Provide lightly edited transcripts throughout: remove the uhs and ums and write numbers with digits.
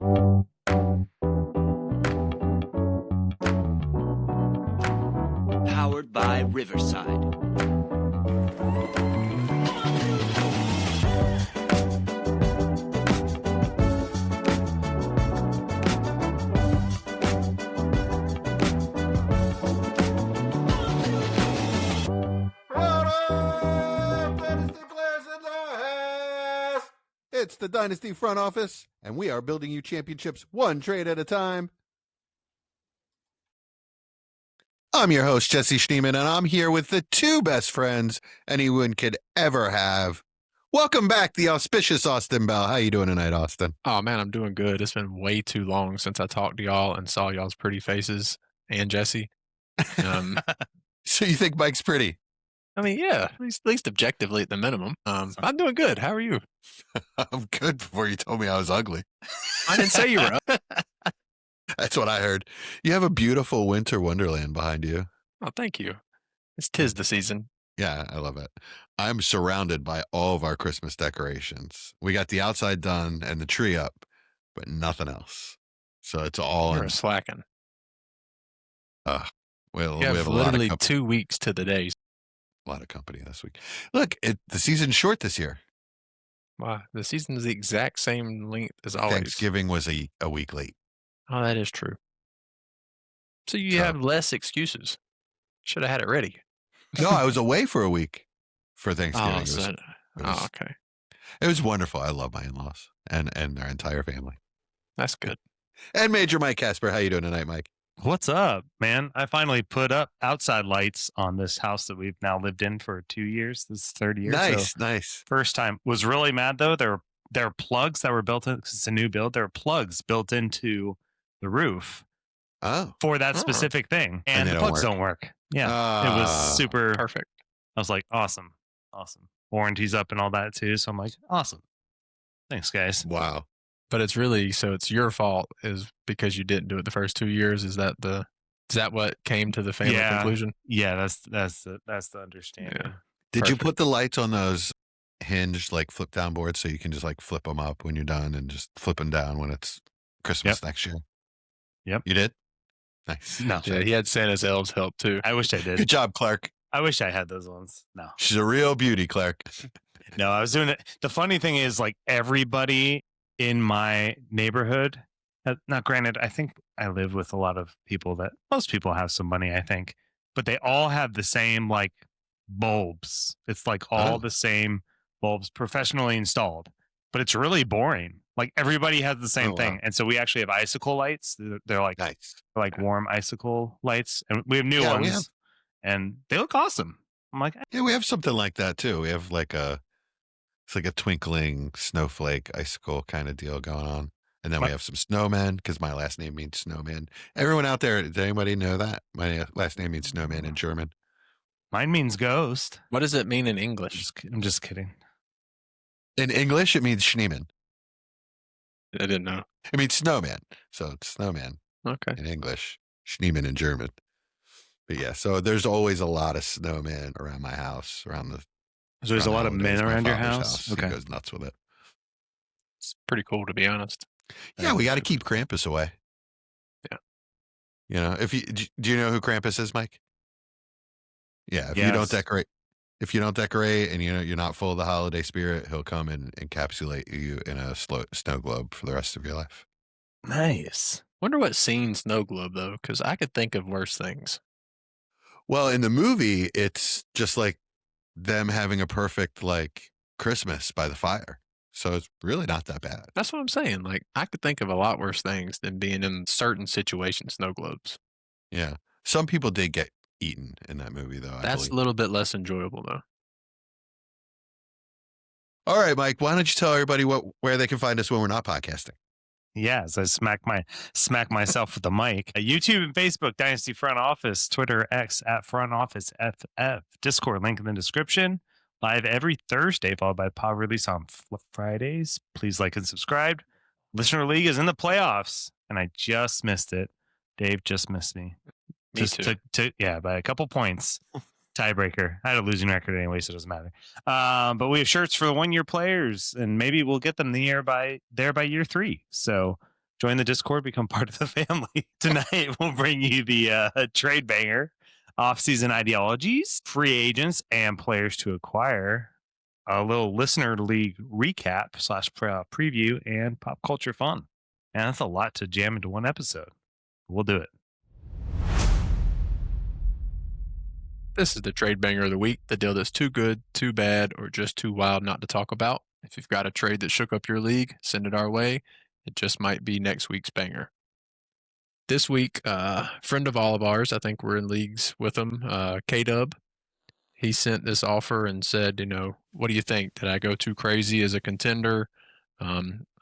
Powered by Riverside. It's the Dynasty front office, and we are building you championships one trade at a time. I'm your host, Jesse Schneeman, and I'm here with the two best friends anyone could ever have. Welcome back, the auspicious Austin Bell. How you doing tonight, Austin? Oh, man, I'm doing good. It's been way too long since I talked to y'all and saw y'all's pretty faces and Jesse. So you think Mike's pretty? I mean, yeah, at least objectively at the minimum. I'm doing good. How are you? I'm good before you told me I was ugly. I didn't say you were ugly. That's what I heard. You have a beautiful winter wonderland behind you. Oh, thank you. Tis the season. Yeah, I love it. I'm surrounded by all of our Christmas decorations. We got the outside done and the tree up, but nothing else. So it's all You're slacking. We have a literally lot of 2 weeks to the day. A lot of company this week. Look, the season's short this year. Wow, the season is the exact same length as always. Thanksgiving was a week late. Oh, that is true. So you have less excuses. Should have had it ready. No, I was away for a week for Thanksgiving. Okay. It was wonderful. I love my in-laws and their entire family. That's good. And Major Mike Casper, how you doing tonight, Mike? What's up, man? I finally put up outside lights on this house that we've now lived in for 2 years. This is third year. Nice. First time. Was really mad though. There are plugs that were built in because it's a new build. There are plugs built into the roof for that specific thing, and the plugs don't work. Yeah, it was super perfect. I was like, awesome. Warranty's up and all that too. So I'm like, awesome. Thanks, guys. Wow. But it's your fault is because you didn't do it the first 2 years. Is that what came to the family conclusion? Yeah, that's the understanding. Yeah. Did you put the lights on those hinged like flip down boards so you can just like flip them up when you're done and just flip them down when it's Christmas next year? Yep. You did? Nice. No. Yeah, he had Santa's elves help too. I wish I did. Good job, Clark. I wish I had those ones. No. She's a real beauty, Clark. No, I was doing it. The funny thing is, like, everybody in my neighborhood, now granted, I think I live with a lot of people that most people have some money, I think, but they all have the same like bulbs. It's like all the same bulbs professionally installed, but it's really boring. Like everybody has the same thing. And so we actually have icicle lights. They're like, nice. They're like warm icicle lights. And we have new ones and they look awesome. I'm like, yeah, we have something like that too. We have like it's like a twinkling snowflake icicle kind of deal going on. And then we have some snowmen because my last name means snowman. Everyone out there, does anybody know that? My last name means snowman in German. Mine means ghost. What does it mean in English? I'm just kidding. In English, it means schneeman. I didn't know. It means snowman. So it's snowman in English, schneeman in German. But yeah, so there's always a lot of snowmen around my house, So there's a lot of men around your house? Okay. He goes nuts with it. It's pretty cool, to be honest. Yeah, we got to keep Krampus away. Yeah. You know, do you know who Krampus is, Mike? Yeah, if you don't decorate and you're not full of the holiday spirit, he'll come and encapsulate you in a snow globe for the rest of your life. Nice. Wonder what scene snow globe though, because I could think of worse things. Well, in the movie, it's just like them having a perfect like Christmas by the fire. So it's really not that bad. That's what I'm saying. Like I could think of a lot worse things than being in certain situations, snow globes. Yeah. Some people did get eaten in that movie though. That's a little bit less enjoyable though. All right, Mike, why don't you tell everybody where they can find us when we're not podcasting? Yeah, as I smack myself with the mic. YouTube and Facebook, Dynasty Front Office, Twitter, X at Front Office FF, Discord, link in the description. Live every Thursday, followed by pod release on Fridays. Please like and subscribe. Listener League is in the playoffs, and I just missed it. Dave just missed me. Me too. By a couple points. Tiebreaker. I had a losing record anyway, so it doesn't matter. But we have shirts for the 1 year players, and maybe we'll get them there by year 3. So Join the Discord, become part of the family. Tonight, we'll bring you the trade banger, off-season ideologies, free agents, and players to acquire. A little listener league recap / preview and pop culture fun. And that's a lot to jam into one episode. We'll do it. This is the trade banger of the week, the deal that's too good, too bad, or just too wild not to talk about. If you've got a trade that shook up your league, send it our way. It just might be next week's banger. This week, friend of all of ours, I think we're in leagues with him, K-Dub. He sent this offer and said, what do you think? Did I go too crazy as a contender?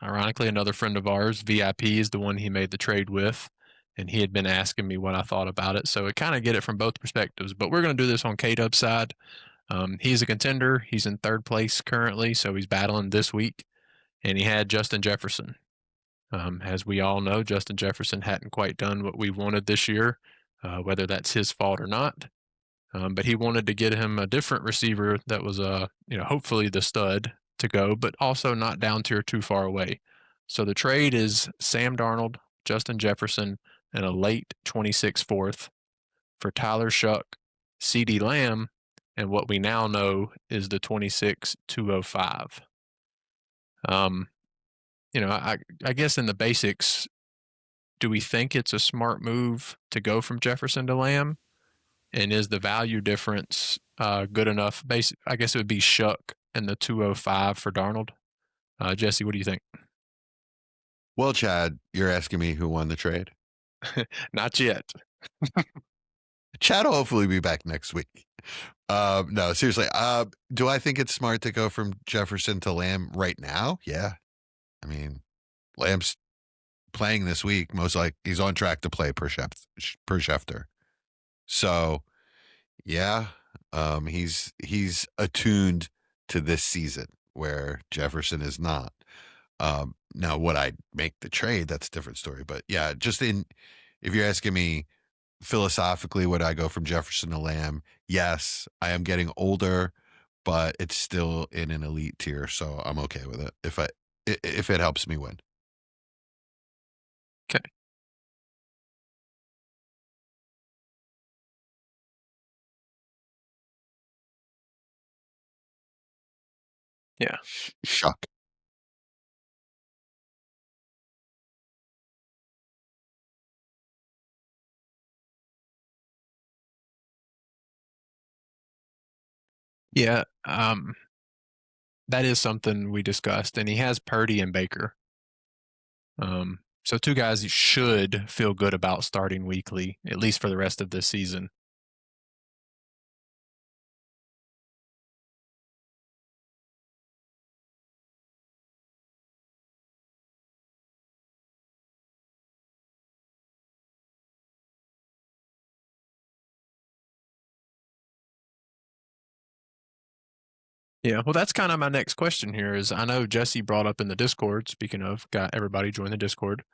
Ironically, another friend of ours, VIP, is the one he made the trade with, and he had been asking me what I thought about it. So I kind of get it from both perspectives, but we're going to do this on K-Dub's side. He's a contender. He's in third place currently, so he's battling this week, and he had Justin Jefferson. As we all know, Justin Jefferson hadn't quite done what we wanted this year, whether that's his fault or not. But he wanted to get him a different receiver that was, hopefully the stud to go, but also not down tier too far away. So the trade is Sam Darnold, Justin Jefferson, and a late 26 fourth for Tyler Shuck, CeeDee Lamb, and what we now know is the 26 205. I guess in the basics, do we think it's a smart move to go from Jefferson to Lamb? And is the value difference good enough? I guess it would be Shuck and the 205 for Darnold. Jesse, what do you think? Well, Chad, you're asking me who won the trade? Not yet. Chad will hopefully be back next week. No, seriously. Do I think it's smart to go from Jefferson to Lamb right now? Yeah. I mean, Lamb's playing this week. Most like he's on track to play per Schefter. So, yeah, he's attuned to this season where Jefferson is not. Now, would I make the trade? That's a different story. But yeah, if you're asking me philosophically, would I go from Jefferson to Lamb? Yes, I am getting older, but it's still in an elite tier, so I'm okay with it if it helps me win. Okay. Yeah. Shuck. Yeah. That is something we discussed, and he has Purdy and Baker. So two guys you should feel good about starting weekly, at least for the rest of this season. Yeah, well, that's kind of my next question here is I know Jesse brought up in the Discord, speaking of, got everybody join the Discord.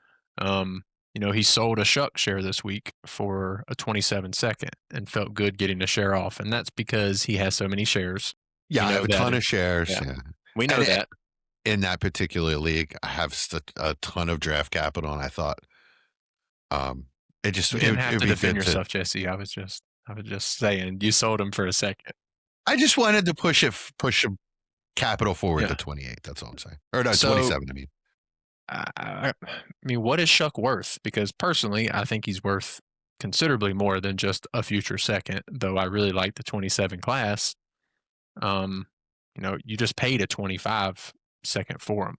He sold a Shuck share this week for a 27 second and felt good getting a share off. And that's because he has so many shares. Yeah, I have a ton of shares. Yeah. We know that. In that particular league, I have a ton of draft capital, and I thought it just You didn't have to defend yourself, to, Jesse. I was just saying you sold him for a second. I just wanted to push capital forward to 28. That's all I'm saying. Or no, 27. I mean, I mean, what is Shuck worth? Because personally, I think he's worth considerably more than just a future second. Though I really like the 27 class. You just paid a 25 second for him,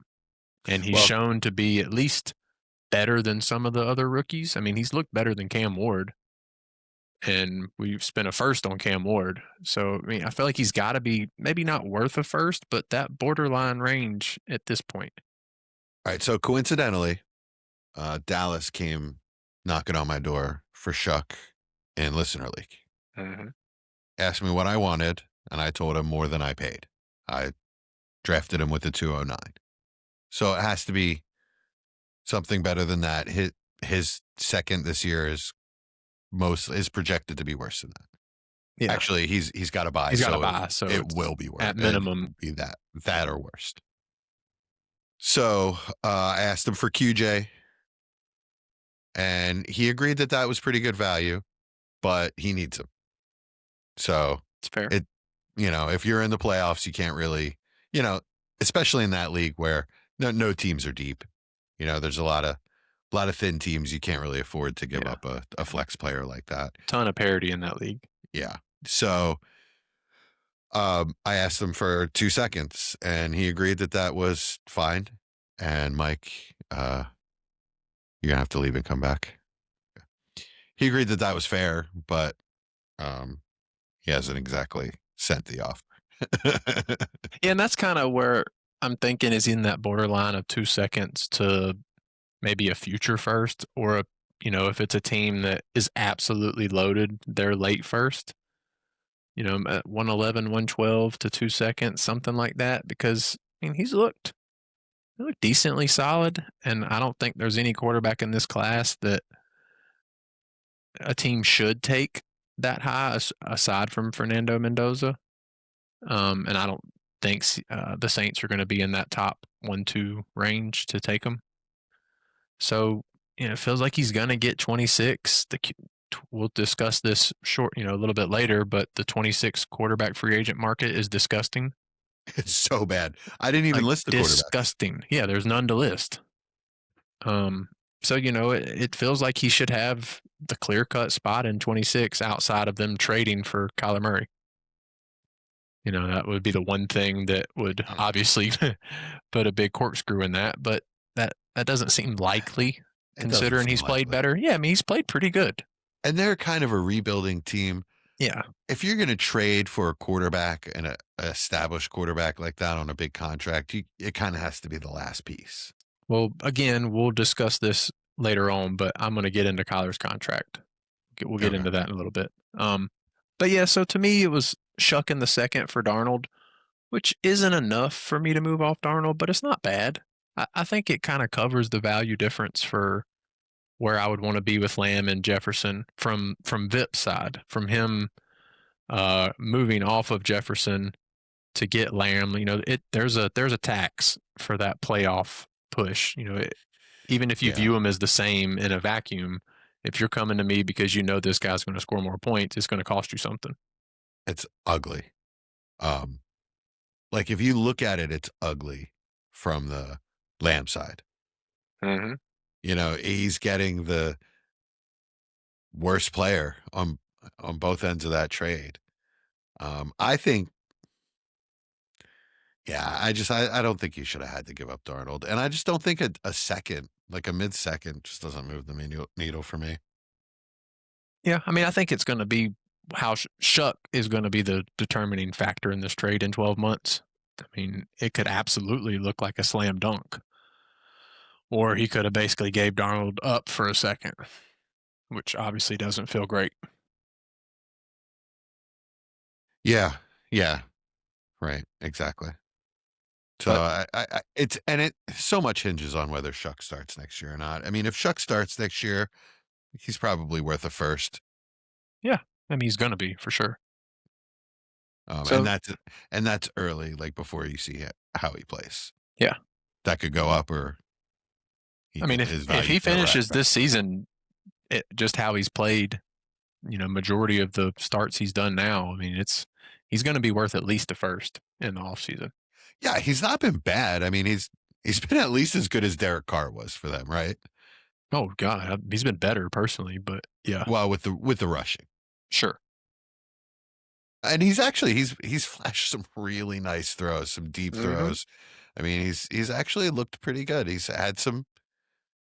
and he's shown to be at least better than some of the other rookies. I mean, he's looked better than Cam Ward. And we've spent a first on Cam Ward. So, I mean, I feel like he's got to be maybe not worth a first, but that borderline range at this point. All right. So coincidentally, Dallas came knocking on my door for Shuck in Listener League. Mm-hmm. Asked me what I wanted, and I told him more than I paid. I drafted him with the 209. So it has to be something better than that. His second this year is projected to be worse than that. Yeah. Actually, he's got to buy. He's got to buy, so it will be worse. At minimum, be that or worse. So I asked him for QJ. and he agreed that that was pretty good value, but he needs him. So It's fair. it, if you're in the playoffs, you can't really, especially in that league where no teams are deep. There's a lot of thin teams. You can't really afford to give up a flex player like that. Ton of parity in that league. Yeah. So I asked him for 2 seconds, and he agreed that that was fine. And Mike, you're gonna have to leave and come back. He agreed that that was fair, but he hasn't exactly sent the offer. Yeah, and that's kind of where I'm thinking is in that borderline of 2 seconds to maybe a future first, or if it's a team that is absolutely loaded, they're late first. At 111, 112 to 2 seconds, something like that. Because he looked decently solid, and I don't think there's any quarterback in this class that a team should take that high aside from Fernando Mendoza. And I don't think the Saints are going to be in that top 1-2 range to take him. So, it feels like he's going to get 26. We'll discuss this a little bit later, but the 26 quarterback free agent market is disgusting. It's so bad. I didn't even list the quarterback. Disgusting. Yeah, there's none to list. So, it feels like he should have the clear-cut spot in 26 outside of them trading for Kyler Murray. That would be the one thing that would obviously put a big corkscrew in that, but that doesn't seem likely considering he's played better. Yeah, he's played pretty good. And they're kind of a rebuilding team. Yeah. If you're going to trade for a quarterback and an established quarterback like that on a big contract, it kind of has to be the last piece. Well, again, we'll discuss this later on, but I'm going to get into Kyler's contract. We'll get into that in a little bit. But yeah, so to me, it was shucking the second for Darnold, which isn't enough for me to move off Darnold, but it's not bad. I think it kind of covers the value difference for where I would want to be with Lamb and Jefferson from Vip's side, from him moving off of Jefferson to get Lamb. There's a tax for that playoff push. Even if you view him as the same in a vacuum, if you're coming to me because this guy's going to score more points, it's going to cost you something. It's ugly. Like if you look at it, it's ugly from the Lamb side. Mm-hmm. He's getting the worst player on both ends of that trade. I think, I don't think you should have had to give up Darnold. And I just don't think a second, like a mid-second, just doesn't move the needle for me. Yeah, I think it's going to be how Shuck is going to be the determining factor in this trade in 12 months. It could absolutely look like a slam dunk. Or he could have basically gave Darnold up for a second, which obviously doesn't feel great. Yeah. Right. Exactly. So it so much hinges on whether Shuck starts next year or not. If Shuck starts next year, he's probably worth a first. Yeah. He's going to be for sure. And that's early, like before you see how he plays. Yeah. That could go up or. If he finishes this season, just how he's played, majority of the starts he's done now, he's going to be worth at least a first in the offseason. Yeah, he's not been bad. He's been at least as good as Derek Carr was for them, right? Oh God, he's been better personally, but yeah. Well, with the rushing, sure. And he's flashed some really nice throws, some deep throws. He's actually looked pretty good. He's had some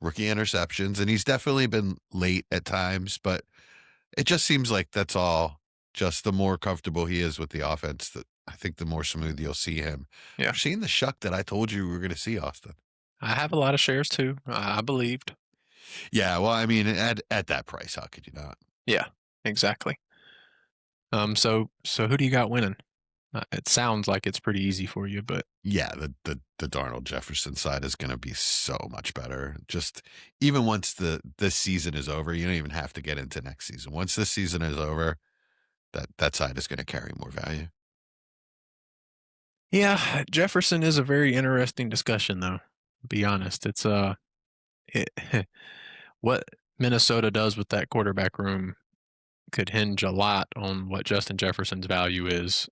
rookie interceptions, and he's definitely been late at times, but it just seems like that's all just the more comfortable he is with the offense, that I think the more smooth you'll see him. Yeah. You're seeing the Shuck that I told you we were going to see, Austin. I have a lot of shares too. I believed. Yeah, well, at that price, how could you not? Yeah, exactly. So who do you got winning? It sounds like it's pretty easy for you, but yeah, the Darnold Jefferson side is going to be so much better. Just even once this season is over, you don't even have to get into next season. Once this season is over, that side is going to carry more value. Yeah, Jefferson is a very interesting discussion, though. To be honest, it's what Minnesota does with that quarterback room could hinge a lot on what Justin Jefferson's value is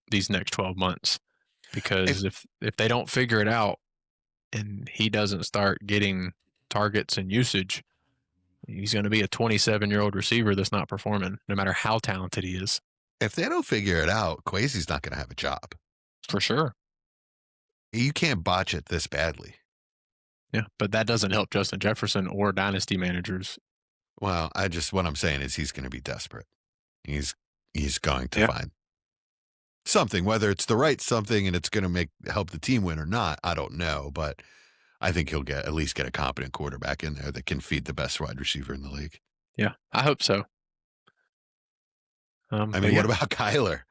these next 12 months. Because if they don't figure it out and he doesn't start getting targets and usage, he's going to be a 27-year-old receiver that's not performing, no matter how talented he is. If they don't figure it out, Kwesi's not going to have a job. For sure. You can't botch it this badly. Yeah, but that doesn't help Justin Jefferson or dynasty managers. Well, what I'm saying is he's going to be desperate. He's going to find something, whether it's the right something and it's going to help the team win or not, I don't know, but I think he'll at least get a competent quarterback in there that can feed the best wide receiver in the league. Yeah, I hope so. What about Kyler?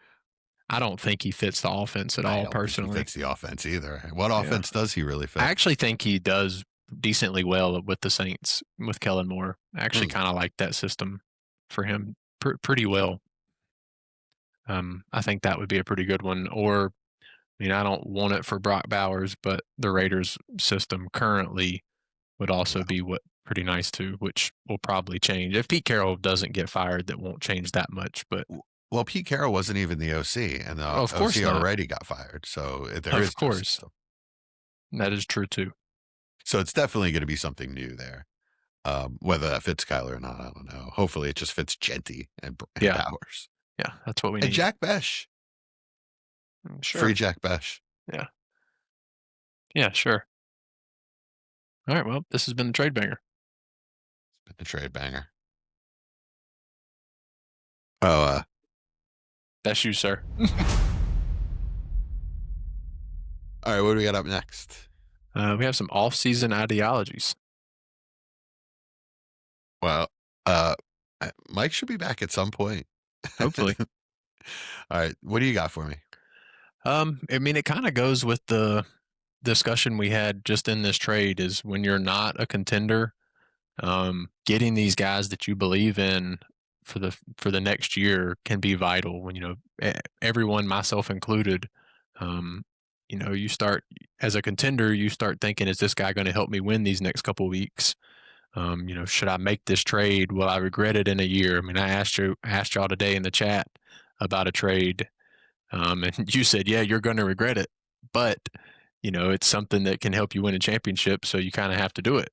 I don't think he fits the offense at all, personally. He fits the offense either. What offense does he really fit? I actually think he does decently well with the Saints, with Kellen Moore. I actually kind of like that system for him pretty well. I think that would be a pretty good one. Or, I don't want it for Brock Bowers, but the Raiders system currently would also be pretty nice too, which will probably change. If Pete Carroll doesn't get fired, that won't change that much. But well, Pete Carroll wasn't even the OC, and the of course OC not. already got fired. So of course, that is true too. So it's definitely going to be something new there. Whether that fits Kyler or not, I don't know. Hopefully, it just fits Genty and Bowers. Yeah, that's what we need. And Jack Besh. Sure. Free Jack Besh. Yeah. Yeah, sure. All right, well, this has been the Trade Banger. It's been the Trade Banger. Oh, that's you, sir. All right, what do we got up next? We have some off-season ideologies. Well, Mike should be back at some point. Hopefully. All right, what do you got for me? It kind of goes with the discussion we had just in this trade. Is when you're not a contender, getting these guys that you believe in for the next year can be vital. When everyone, myself included, you start as a contender, you start thinking, is this guy going to help me win these next couple of weeks? Should I make this trade? Will I regret it in a year? I asked y'all today in the chat about a trade, and you said, yeah, you're going to regret it, but it's something that can help you win a championship, so you kind of have to do it.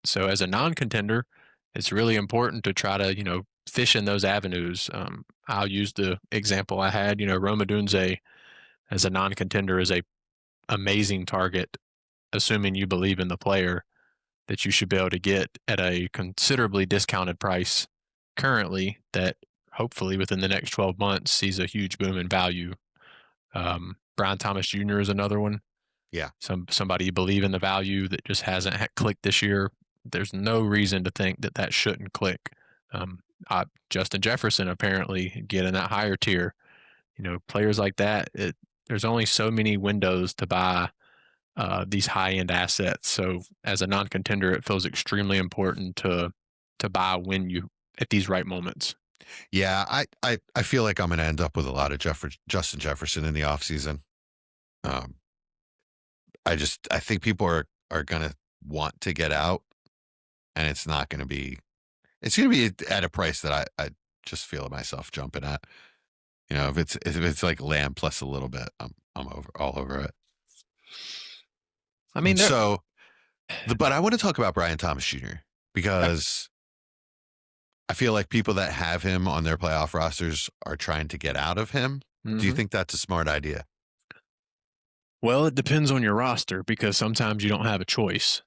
So as a non-contender, it's really important to try to fish in those avenues. I'll use the example I had. Rome Odunze as a non-contender is a amazing target, assuming you believe in the player, that you should be able to get at a considerably discounted price currently, that hopefully within the next 12 months sees a huge boom in value. Brian Thomas Jr. is another one. Yeah. Somebody you believe in the value that just hasn't clicked this year. There's no reason to think that shouldn't click. Justin Jefferson apparently get in that higher tier. Players like that, there's only so many windows to buy these high-end assets. So as a non-contender, it feels extremely important to buy when you at these right moments. Yeah, I feel like I'm going to end up with a lot of Justin Jefferson in the offseason. I think people are going to want to get out, and it's going to be at a price that I just feel myself jumping at. If it's like Lamb plus a little bit, I'm all over it. But I want to talk about Brian Thomas Jr. because I feel like people that have him on their playoff rosters are trying to get out of him. Mm-hmm. Do you think that's a smart idea? Well, it depends on your roster, because sometimes you don't have a choice.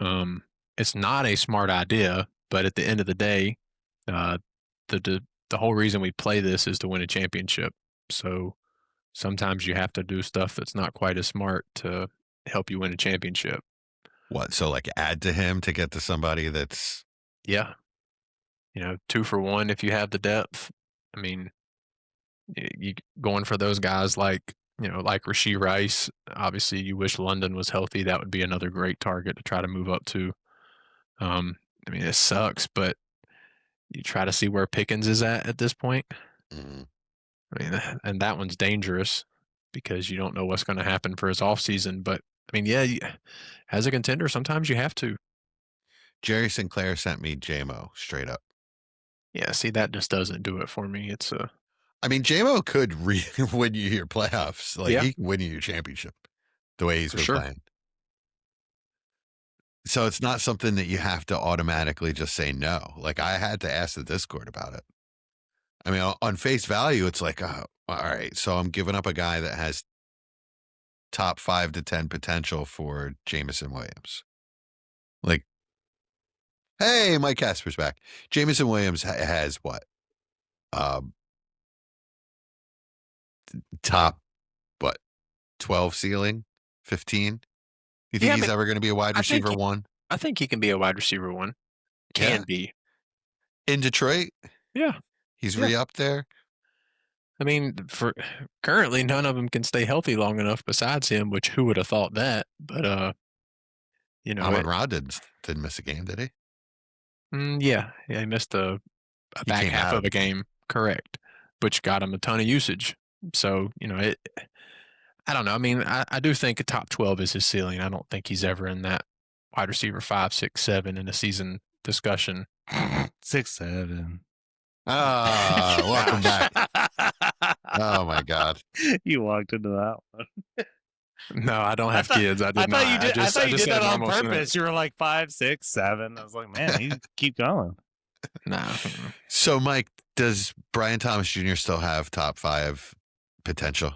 It's not a smart idea, but at the end of the day, the whole reason we play this is to win a championship. So sometimes you have to do stuff that's not quite as smart to help you win a championship. What? So like add to him to get to somebody that's... Yeah. 2 for 1 if you have the depth. You going for those guys like Rashee Rice. Obviously, you wish London was healthy. That would be another great target to try to move up to. It sucks, but you try to see where Pickens is at this point. Mm-hmm. And that one's dangerous because you don't know what's going to happen for his offseason. But, as a contender, sometimes you have to. Jerry Sinclair sent me JMO straight up. Yeah, see, that just doesn't do it for me. It's a I mean, JMO could win you your playoffs. Like Yeah. he can win you your championship the way he's For been sure. playing. So it's not something that you have to automatically just say no. Like I had to ask the Discord about it. I mean, on face value, it's like, oh, all right. So I'm giving up a guy that has top 5 to 10 potential for Jameson Williams. Like, hey, Mike Casper's back. Jameson Williams has what? Top, what, 12 ceiling? 15? You think Yeah, he's but ever going to be a wide I think receiver one? I think he can be a wide receiver one. Can Yeah. be. In Detroit? Yeah. He's Yeah. re-up there? I mean, for currently, none of them can stay healthy long enough besides him, which who would have thought that? But, you know, Amon Ra didn't miss a game, did he? yeah, he missed a He back came half out of a game, correct, which got him a ton of usage. So, you know, I don't know. I mean, I do think a top 12 is his ceiling. I don't think he's ever in that wide receiver 5, 6, 7 in a season discussion. 6, 7. Ah, welcome back. Oh my God. You walked into that one. No, I don't have kids. I did I not. thought you did. I thought you did said that on normal cement. purpose. You were like 5, 6, 7. I was like, man, you keep going. No. So, Mike, does Brian Thomas Jr. still have top 5 potential?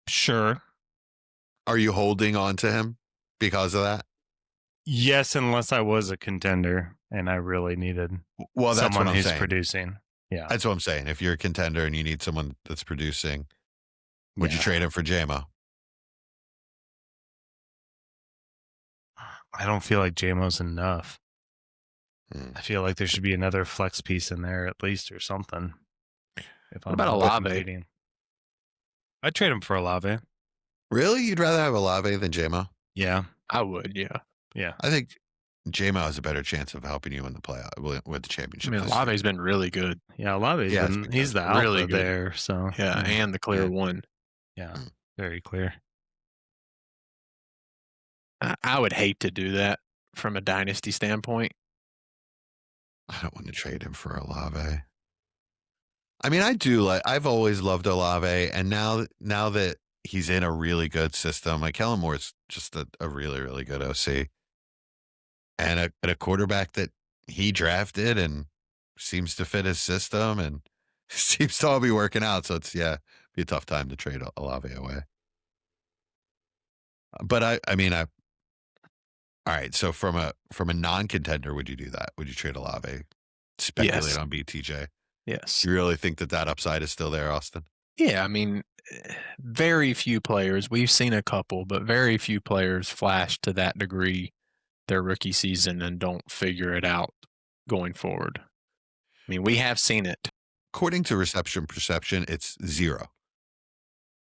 Sure. Are you holding on to him because of that? Yes, unless I was a contender and I really needed Well, that's someone what I'm who's saying. producing. Yeah. That's what I'm saying. If you're a contender and you need someone that's producing, would you trade him for JMO? I don't feel like JMO's enough. Hmm. I feel like there should be another flex piece in there at least or something. What about Olave? competing. I'd trade him for Olave. Really? You'd rather have Olave than JMO? Yeah. I would, yeah. Yeah. I think JMO has a better chance of helping you in the playoff with the I championship. mean, this year. Olave's been really good. Yeah, Olave's Yeah, been, he's the alpha really good. there. So Yeah, and the clear one. Yeah. Mm. Very clear. I would hate to do that from a dynasty standpoint. I don't want to trade him for Olave. I mean, I do like. I've always loved Olave, and now that he's in a really good system, like Kellen Moore's just a really, really good OC, and a quarterback that he drafted and seems to fit his system and seems to all be working out. So it's be a tough time to trade Olave away. But I mean, all right. So from a non-contender, would you do that? Would you trade Olave? Speculate Yes. on BTJ. Yes. You really think that upside is still there, Austin? Yeah, I mean, very few players, we've seen a couple, but very few players flash to that degree their rookie season and don't figure it out going forward. I mean, we have seen it. According to reception perception, it's 0.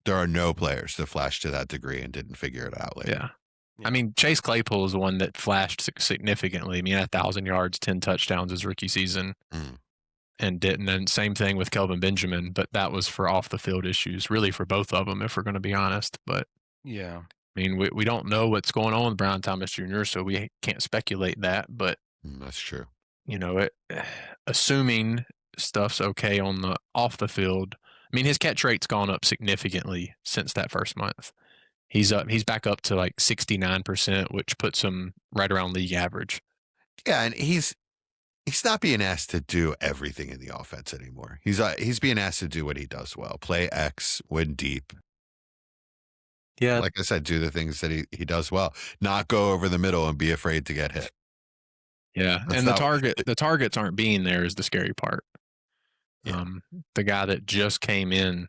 There are no players that flashed to that degree and didn't figure it out later. Yeah. I mean, Chase Claypool is the one that flashed significantly. I mean, 1,000 yards, 10 touchdowns his rookie season. And didn't. And same thing with Kelvin Benjamin, but that was for off the field issues, really for both of them, if we're going to be honest. But yeah, I mean, we don't know what's going on with Brian Thomas Jr., so we can't speculate that. But that's true. You know, assuming stuff's okay on the off the field. I mean, his catch rate's gone up significantly since that first month. He's back up to like 69%, which puts him right around league average. Yeah, and he's not being asked to do everything in the offense anymore. He's being asked to do what he does well: play X, win deep. Yeah, like I said, do the things that he does well. Not go over the middle and be afraid to get hit. Yeah, and the targets aren't being there is the scary part. Yeah. The guy that just came in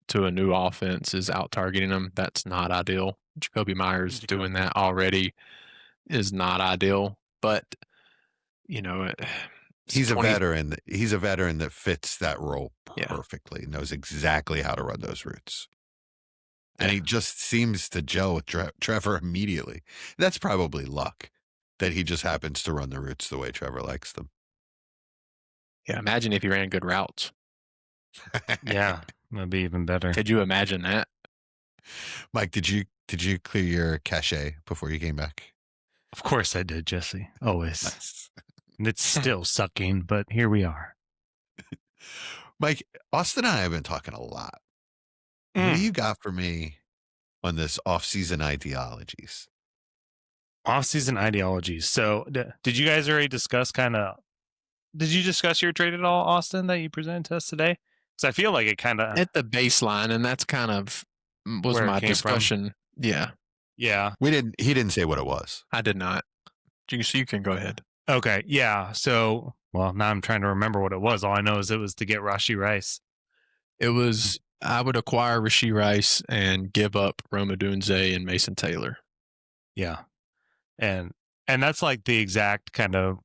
to a new offense is out targeting him. That's not ideal. Jacoby Myers doing that already is not ideal. But you know, he's a veteran. He's a veteran that fits that role perfectly. Knows exactly how to run those routes. And he just seems to gel with Trevor immediately. That's probably luck that he just happens to run the routes the way Trevor likes them. Yeah, imagine if he ran good routes. Yeah, that'd be even better. Could you imagine that? Mike, did you Did you clear your cache before you came back? Of course I did, Jesse. Always. Nice. And it's still sucking, but here we are. Mike, Austin and I have been talking a lot. What do you got for me on this off-season ideologies? Off-season ideologies. So did you guys already discuss did you discuss your trade at all, Austin, that you presented to us today? Because I feel like it kind of... At the baseline, and that's kind of was Where it my came from. discussion. Yeah, Yeah. He didn't say what it was. I did not. So you can go ahead. Okay. Yeah. So, well, now I'm trying to remember what it was. All I know is it was to get Rashee Rice. It was I would acquire Rashee Rice and give up Rome Odunze and Mason Taylor. Yeah. And that's like the exact kind of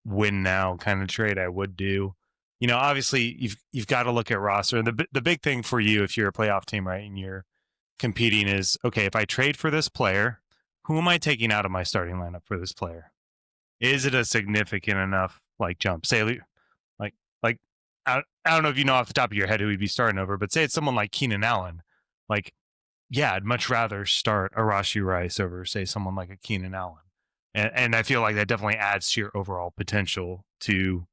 win now kind of trade I would do. You know, obviously you've got to look at roster. The big thing for you if you're a playoff team, right, and you're competing is, okay, if I trade for this player, who am I taking out of my starting lineup for this player? Is it a significant enough like jump? Say like I don't know if you know off the top of your head who he'd be starting over, but say it's someone like Keenan Allen. Like, yeah, I'd much rather start a Rashee Rice over, say, someone like a Keenan Allen. And I feel like that definitely adds to your overall potential to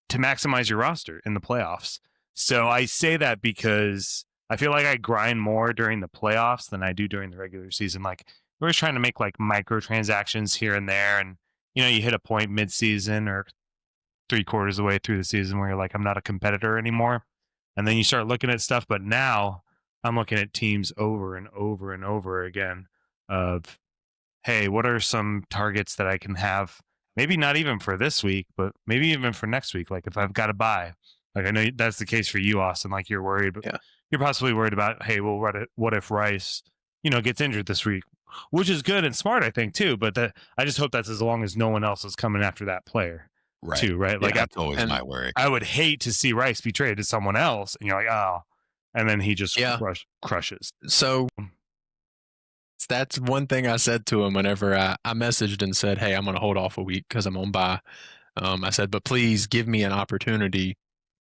maximize your roster in the playoffs. So I say that because I feel like I grind more during the playoffs than I do during the regular season. Like, we're just trying to make like microtransactions here and there. And, you know, you hit a point mid-season or 3/4 of the way through the season where you're like, I'm not a competitor anymore. And then you start looking at stuff. But now I'm looking at teams over and over and over again of, hey, what are some targets that I can have? Maybe not even for this week, but maybe even for next week. Like if I've got to buy, like I know that's the case for you, Austin. Like you're worried, but you're possibly worried about, hey, well, what if Rice, you know, gets injured this week, which is good and smart, I think, too. But I just hope that's as long as no one else is coming after that player, too, right? Like that's always my worry. I would hate to see Rice be traded to someone else, and you're like, oh, and then he just crushes. So that's one thing I said to him whenever I messaged and said, hey, I'm going to hold off a week because I'm on bye. I said, but please give me an opportunity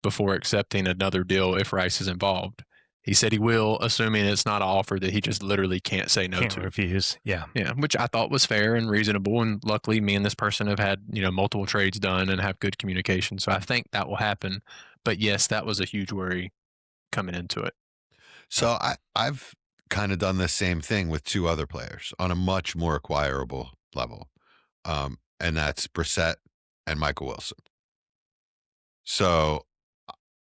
before accepting another deal if Rice is involved. He said he will, assuming it's not an offer that he just literally can't say no to. Refuse. Yeah. Yeah, which I thought was fair and reasonable. And luckily, me and this person have had, you know, multiple trades done and have good communication. So I think that will happen. But yes, that was a huge worry coming into it. So I've kind of done the same thing with two other players on a much more acquirable level. And that's Brissett and Michael Wilson. So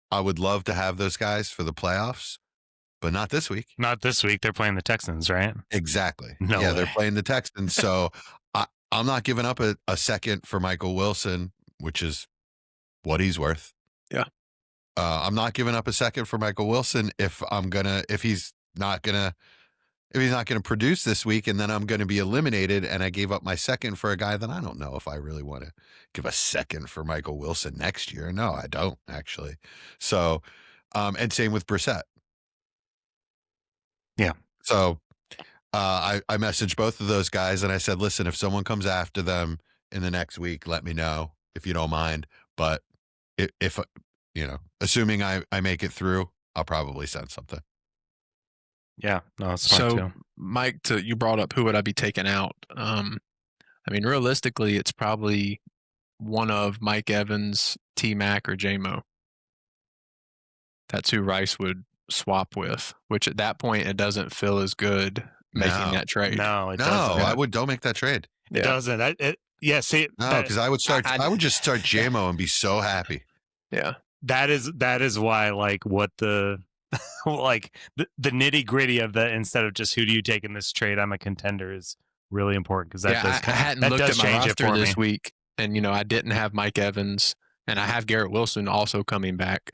I would love to have those guys for the playoffs, but not this week. Not this week. They're playing the Texans, right? Exactly. No yeah, way. They're playing the Texans. So I'm not giving up a second for Michael Wilson, which is what he's worth. Yeah. I'm not giving up a second for Michael Wilson if he's not gonna produce this week, and then I'm gonna be eliminated. And I gave up my second for a guy that I don't know if I really want to give a second for Michael Wilson next year. No, I don't actually. So, and same with Brissett. Yeah. So, I messaged both of those guys and I said, listen, if someone comes after them in the next week, let me know if you don't mind. But if you know, assuming I make it through, I'll probably send something. Yeah, no, that's smart too. Mike, you brought up who would I be taking out? I mean, realistically, it's probably one of Mike Evans, T-Mac, or J-Mo. That's who Rice would swap with, which at that point, it doesn't feel as good making that trade. No, it doesn't. Don't make that trade. It doesn't. See, no, because I would just start J-Mo and be so happy. Yeah. That is why, like, what the like the nitty gritty of that, instead of just who do you take in this trade, I'm a contender, is really important, because that does I hadn't looked at my change roster it for this me. week, and you know I didn't have Mike Evans, and I have Garrett Wilson also coming back.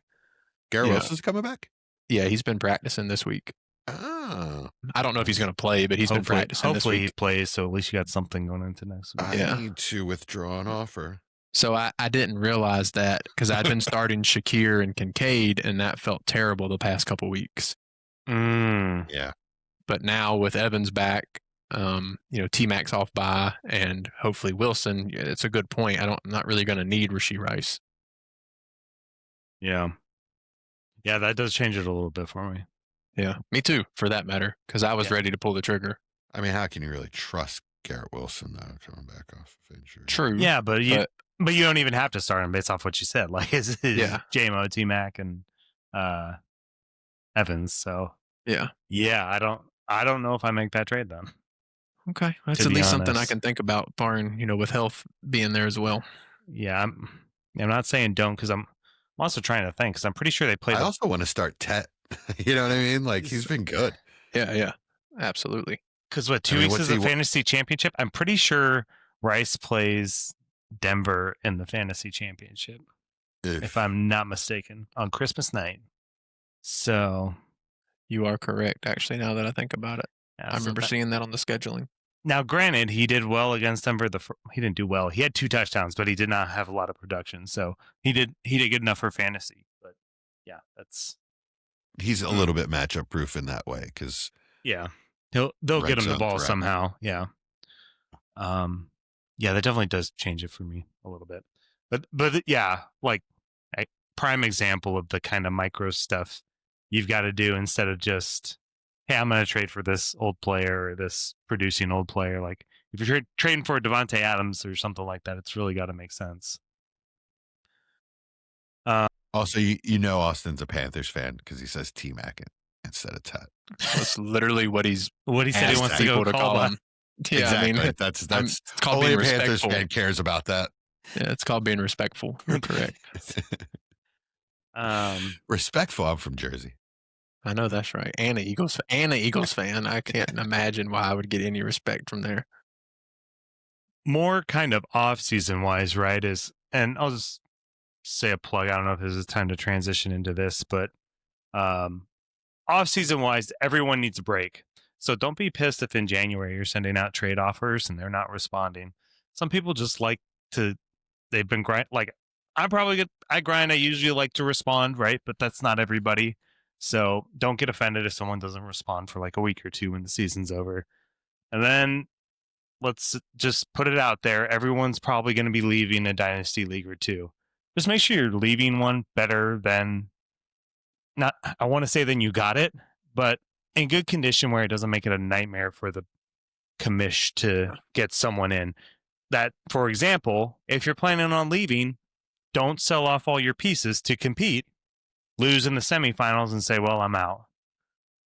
Garrett Wilson's coming back? Yeah, he's been practicing this week. Oh. I don't know if he's going to play, but he's been practicing this week. Hopefully he plays, so at least you got something going into next week. I need to withdraw an offer. So I didn't realize that, because I'd been starting Shakir and Kincaid, and that felt terrible the past couple weeks. Yeah. But now with Evans back, you know, T-Mac's off by, and hopefully Wilson, it's a good point. I'm not really going to need Rashee Rice. Yeah. Yeah, that does change it a little bit for me. Yeah, me too, for that matter, because I was Yeah. ready to pull the trigger. I mean, how can you really trust Garrett Wilson though coming back off of injury? True. Yeah, but you don't even have to start him based off what you said. Like it's JMO, T Mac, and Evans. So yeah. I don't know if I make that trade then. Okay, that's To at be least something I honest. can think about, barring with health being there as well. Yeah, I'm not saying don't, because I'm also trying to think, because I'm pretty sure they played. I also want to start Tet. You know what I mean? Like he's been good. Yeah, absolutely. Because what, 2 weeks is the fantasy championship? I'm pretty sure Rice plays Denver in the fantasy championship, if I'm not mistaken, on Christmas night. So you are correct. Actually, now that I think about it, I remember seeing that on the scheduling. Now, granted, he did well against Denver. He didn't do well. He had 2 touchdowns, but he did not have a lot of production. So he did good enough for fantasy. But yeah, he's a little bit matchup proof in that way, because they'll get him the ball somehow. Yeah. Yeah, that definitely does change it for me a little bit. But yeah, like a prime example of the kind of micro stuff you've got to do instead of just, hey, I'm going to trade for this old player or this producing old player. Like if you're trading for Devontae Adams or something like that, it's really got to make sense. Also, you know Austin's a Panthers fan because he says T-Mac instead of Tet. That's literally what he said he wants to go call him. Yeah, exactly. I mean, that's only a Panthers fan cares about that. Yeah, it's called being respectful. You're correct. Respectful. I'm from Jersey. I know that's right. And an Eagles fan. I can't imagine why I would get any respect from there. More kind of off-season wise, right? And I'll just say a plug. I don't know if this is time to transition into this, but off-season wise, everyone needs a break. So don't be pissed if in January you're sending out trade offers and they're not responding. Some people just they've been grind. Like I grind. I usually like to respond, right? But that's not everybody. So don't get offended if someone doesn't respond for like a week or two when the season's over. And then let's just put it out there. Everyone's probably going to be leaving a dynasty league or two. Just make sure you're leaving one better than I want to say than you got it, but in good condition where it doesn't make it a nightmare for the commish to get someone in. That, for example, if you're planning on leaving, don't sell off all your pieces to compete, lose in the semifinals, and say, "Well, I'm out."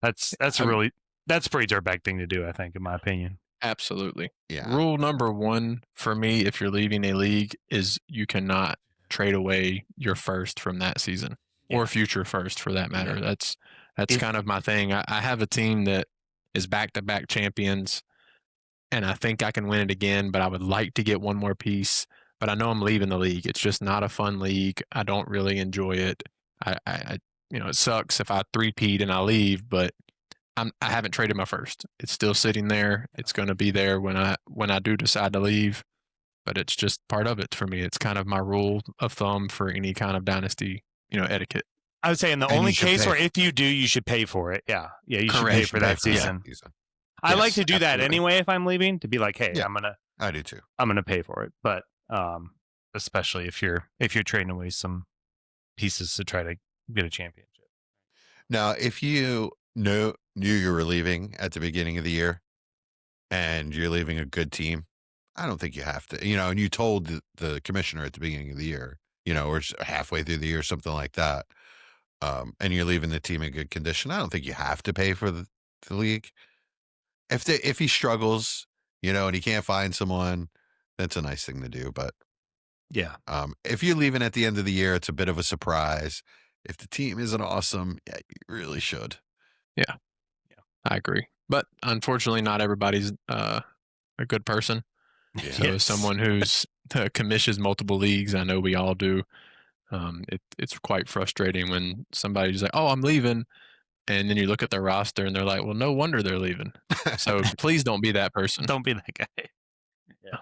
That's a pretty dirtbag thing to do, I think, in my opinion. Absolutely. Yeah. Rule number 1 for me, if you're leaving a league, is you cannot trade away your first from that season or future first, for that matter. Yeah. That's kind of my thing. I have a team that is back-to-back champions, and I think I can win it again, but I would like to get one more piece. But I know I'm leaving the league. It's just not a fun league. I don't really enjoy it. I it sucks if I three-peat and I leave, but I haven't traded my first. It's still sitting there. It's going to be there when I do decide to leave, but it's just part of it for me. It's kind of my rule of thumb for any kind of dynasty, etiquette. I would say in the only case where if you do, you should pay for it. Yeah, you should pay for that season. I like to do that anyway if I'm leaving, to be like, hey, I do too. I'm gonna pay for it, but especially if you're trading away some pieces to try to get a championship. Now, if you knew you were leaving at the beginning of the year and you're leaving a good team, I don't think you have to, and you told the commissioner at the beginning of the year, or halfway through the year, something like that, and you're leaving the team in good condition, I don't think you have to pay for the league. If he struggles, and he can't find someone, that's a nice thing to do. But yeah, if you're leaving at the end of the year, it's a bit of a surprise. If the team isn't awesome, yeah, you really should. Yeah, I agree. But unfortunately, not everybody's a good person. Yeah. So as someone who's commissions multiple leagues, I know we all do. It's quite frustrating when somebody's like, "Oh, I'm leaving," and then you look at their roster and they're like, "Well, no wonder they're leaving." So please don't be that person. Don't be that guy. Yeah.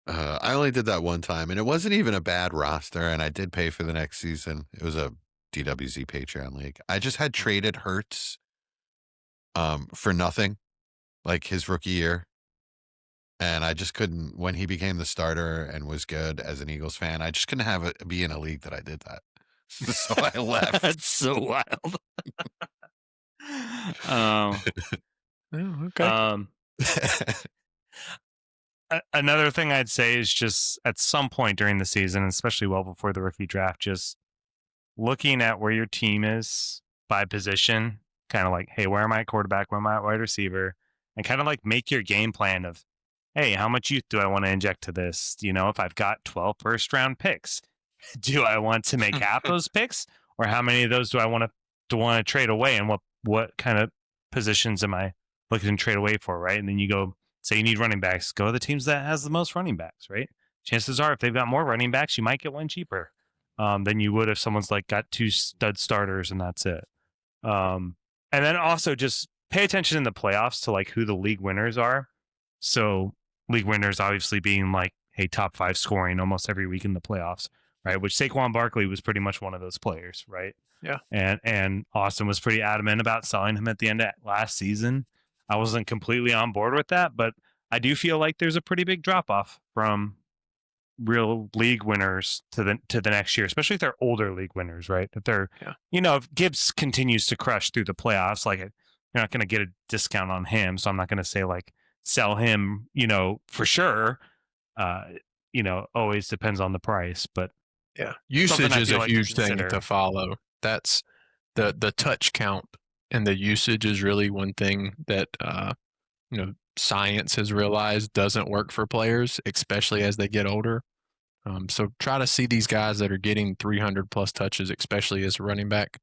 I only did that one time, and it wasn't even a bad roster, and I did pay for the next season. It was a DWZ Patreon league. I just had traded Hurts for nothing, like his rookie year. And I just couldn't, when he became the starter and was good as an Eagles fan, I just couldn't have it be in a league that I did that. So I left. That's so wild. Um, Oh, okay. Another thing I'd say is just at some point during the season, especially well before the rookie draft, just looking at where your team is by position, kind of like, hey, where am I at quarterback? Where am I at wide receiver? And kind of like make your game plan of, hey, how much youth do I want to inject to this? You know, if I've got 12 first round picks, do I want to make half those picks, or how many of those do I want to trade away? And what kind of positions am I looking to trade away for? Right. And then you go, say you need running backs, go to the teams that has the most running backs, right? Chances are if they've got more running backs, you might get one cheaper than you would if someone's like got 2 stud starters and that's it. And then also just pay attention in the playoffs to like who the league winners are. So league winners obviously being like, hey, top 5 scoring almost every week in the playoffs, right? Which Saquon Barkley was pretty much one of those players, right? Yeah. And Austin was pretty adamant about selling him at the end of last season. I wasn't completely on board with that, but I do feel like there's a pretty big drop off from real league winners to the next year, especially if they're older league winners, right? If they're, if Gibbs continues to crush through the playoffs, like you're not going to get a discount on him. So I'm not going to say like sell him, for sure. Always depends on the price, but usage is a like huge thing to follow. That's the touch count, and the usage is really one thing that science has realized doesn't work for players, especially as they get older. So try to see these guys that are getting 300 plus touches, especially as a running back,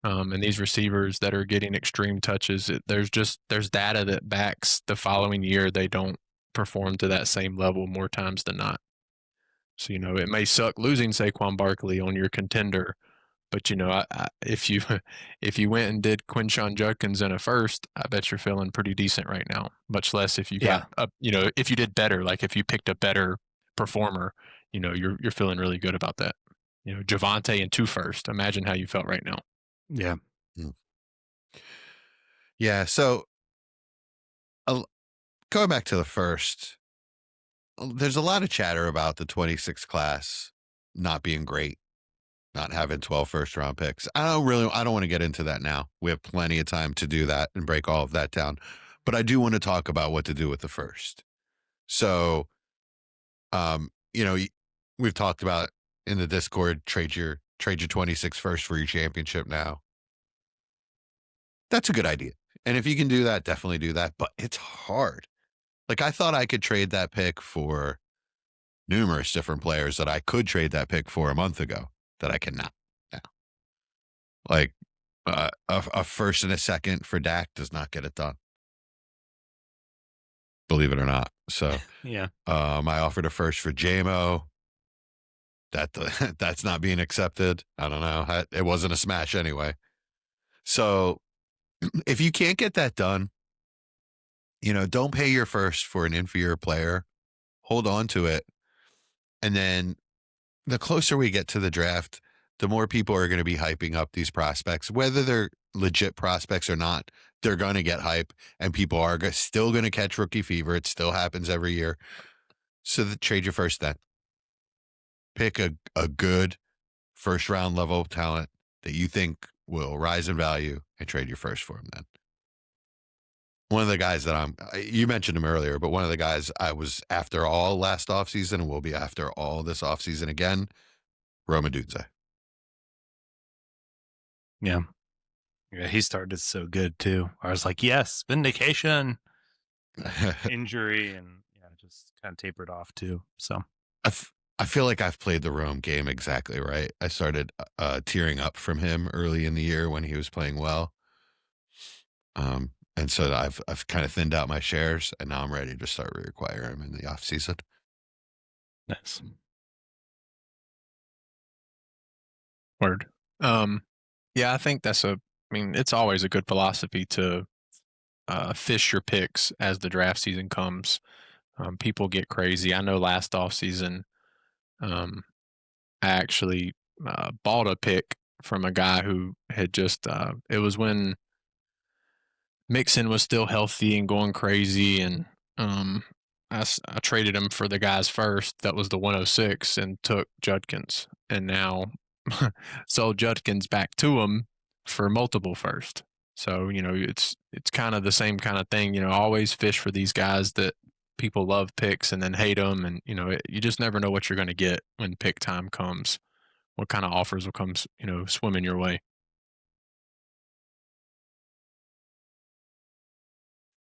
and these receivers that are getting extreme touches. There's data that backs the following year they don't perform to that same level more times than not. So it may suck losing Saquon Barkley on your contender, but if you went and did Quinshon Judkins in a first, I bet you're feeling pretty decent right now. Much less if you got if you did better, like if you picked a better performer, you're feeling really good about that. Javonte in 2 first. Imagine how you felt right now. Yeah. Yeah. So going back to the first, there's a lot of chatter about the 26 class not being great, not having 12 first round picks. I don't want to get into that now. We have plenty of time to do that and break all of that down. But I do want to talk about what to do with the first. So, we've talked about in the Discord, trade your 26 first for your championship now. That's a good idea. And if you can do that, definitely do that. But it's hard. Like I thought I could trade that pick for numerous different players that I could trade that pick for a month ago that I cannot now. Like a first and a second for Dak does not get it done. Believe it or not. So I offered a first for JMO. That's not being accepted. I don't know. It wasn't a smash anyway. So if you can't get that done, don't pay your first for an inferior player. Hold on to it. And then the closer we get to the draft, the more people are going to be hyping up these prospects, whether they're legit prospects or not. They're going to get hype, and people are still going to catch rookie fever. It still happens every year. So trade your first then. Pick a good first round level talent that you think will rise in value and trade your first for him then. One of the guys that you mentioned him earlier, but one of the guys I was after all last offseason and will be after all this offseason again, Rome Odunze. Yeah. Yeah, he started so good too. I was like, yes, vindication, injury, and just kind of tapered off too. So I feel like I've played the Rome game exactly right. I started tearing up from him early in the year when he was playing well. And so I've kind of thinned out my shares, and now I'm ready to start reacquiring him in the off season. Nice. Word. Yeah, I think it's always a good philosophy to fish your picks as the draft season comes. People get crazy. I know last offseason, I actually bought a pick from a guy who had just, it was when Mixon was still healthy and going crazy, and I traded him for the guys first. That was the 106 and took Judkins. And now sold Judkins back to him for multiple first. So, it's kind of the same kind of thing, always fish for these guys that people love picks and then hate them. And, you just never know what you're going to get when pick time comes, what kind of offers will come, swimming your way.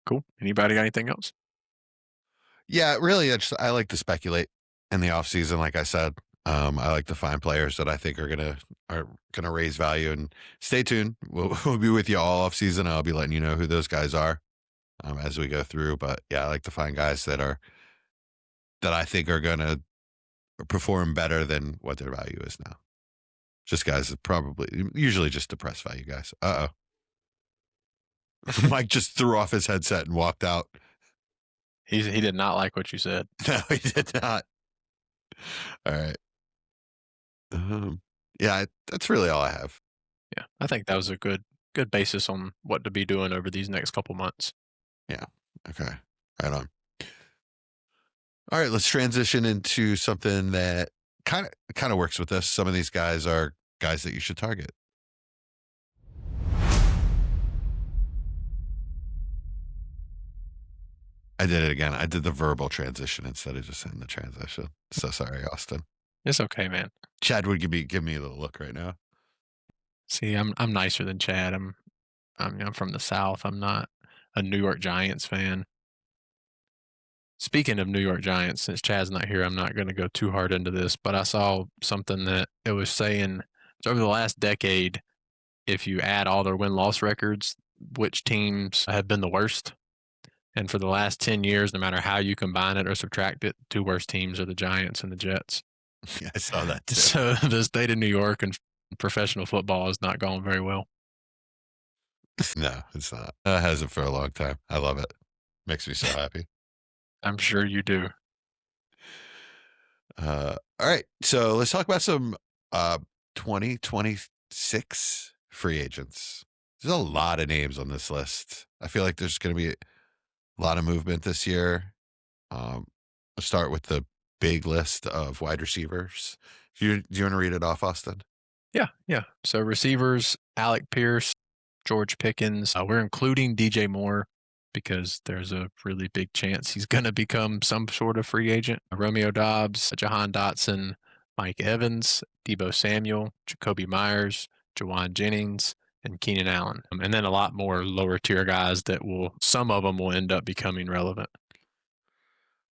Cool. Anybody got anything else? Yeah, really, I like to speculate in the off season. Like I said, I like to find players that I think are gonna raise value. And stay tuned. We'll be with you all off season. I'll be letting you know who those guys are as we go through. But yeah, I like to find guys that I think are gonna perform better than what their value is now. Just guys that usually just depressed value guys. Mike just threw off his headset and walked out. He did not like what you said. No, he did not. All right. Yeah, that's really all I have. Yeah, I think that was a good basis on what to be doing over these next couple months. Yeah. Okay. Right on. All right, let's transition into something that kind of works with this. Some of these guys are guys that you should target. I did it again. I did the verbal transition instead of just saying the transition. So sorry, Austin. It's okay, man. Chad would give me a little look right now. See, I'm nicer than Chad. I'm from the South. I'm not a New York Giants fan. Speaking of New York Giants, since Chad's not here, I'm not going to go too hard into this, but I saw something that it was saying over the last decade, if you add all their win-loss records, which teams have been the worst. And for the last 10 years, no matter how you combine it or subtract it, two worst teams are the Giants and the Jets. Yeah, I saw that too. So the state of New York and professional football has not gone very well. No, it's not. It hasn't for a long time. I love it. Makes me so happy. I'm sure you do. All right. So let's talk about some 2026 free agents. There's a lot of names on this list. I feel like there's going to be a lot of movement this year. Let's start with the big list of wide receivers. Do you want to read it off, Austin? Yeah. So receivers, Alec Pierce, George Pickens. We're including DJ Moore because there's a really big chance he's going to become some sort of free agent. Romeo Dobbs, Jahan Dotson, Mike Evans, Deebo Samuel, Jacoby Myers, Jawan Jennings, and Keenan Allen. And then a lot more lower tier guys that some of them will end up becoming relevant.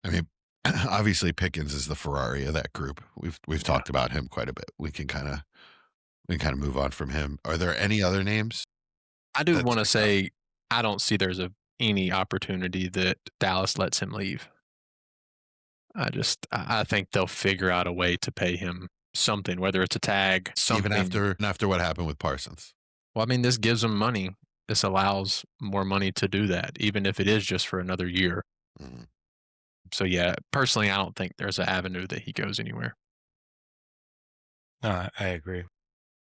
I mean, obviously Pickens is the Ferrari of that group. We've talked about him quite a bit. We can kind of move on from him. Are there any other names? I do want to say I don't see there's any opportunity that Dallas lets him leave. I think they'll figure out a way to pay him something, whether it's a tag, something. Even after what happened with Parsons. Well, I mean, this gives them money. This allows more money to do that, even if it is just for another year. Mm-hmm. So yeah, personally, I don't think there's an avenue that he goes anywhere. I agree.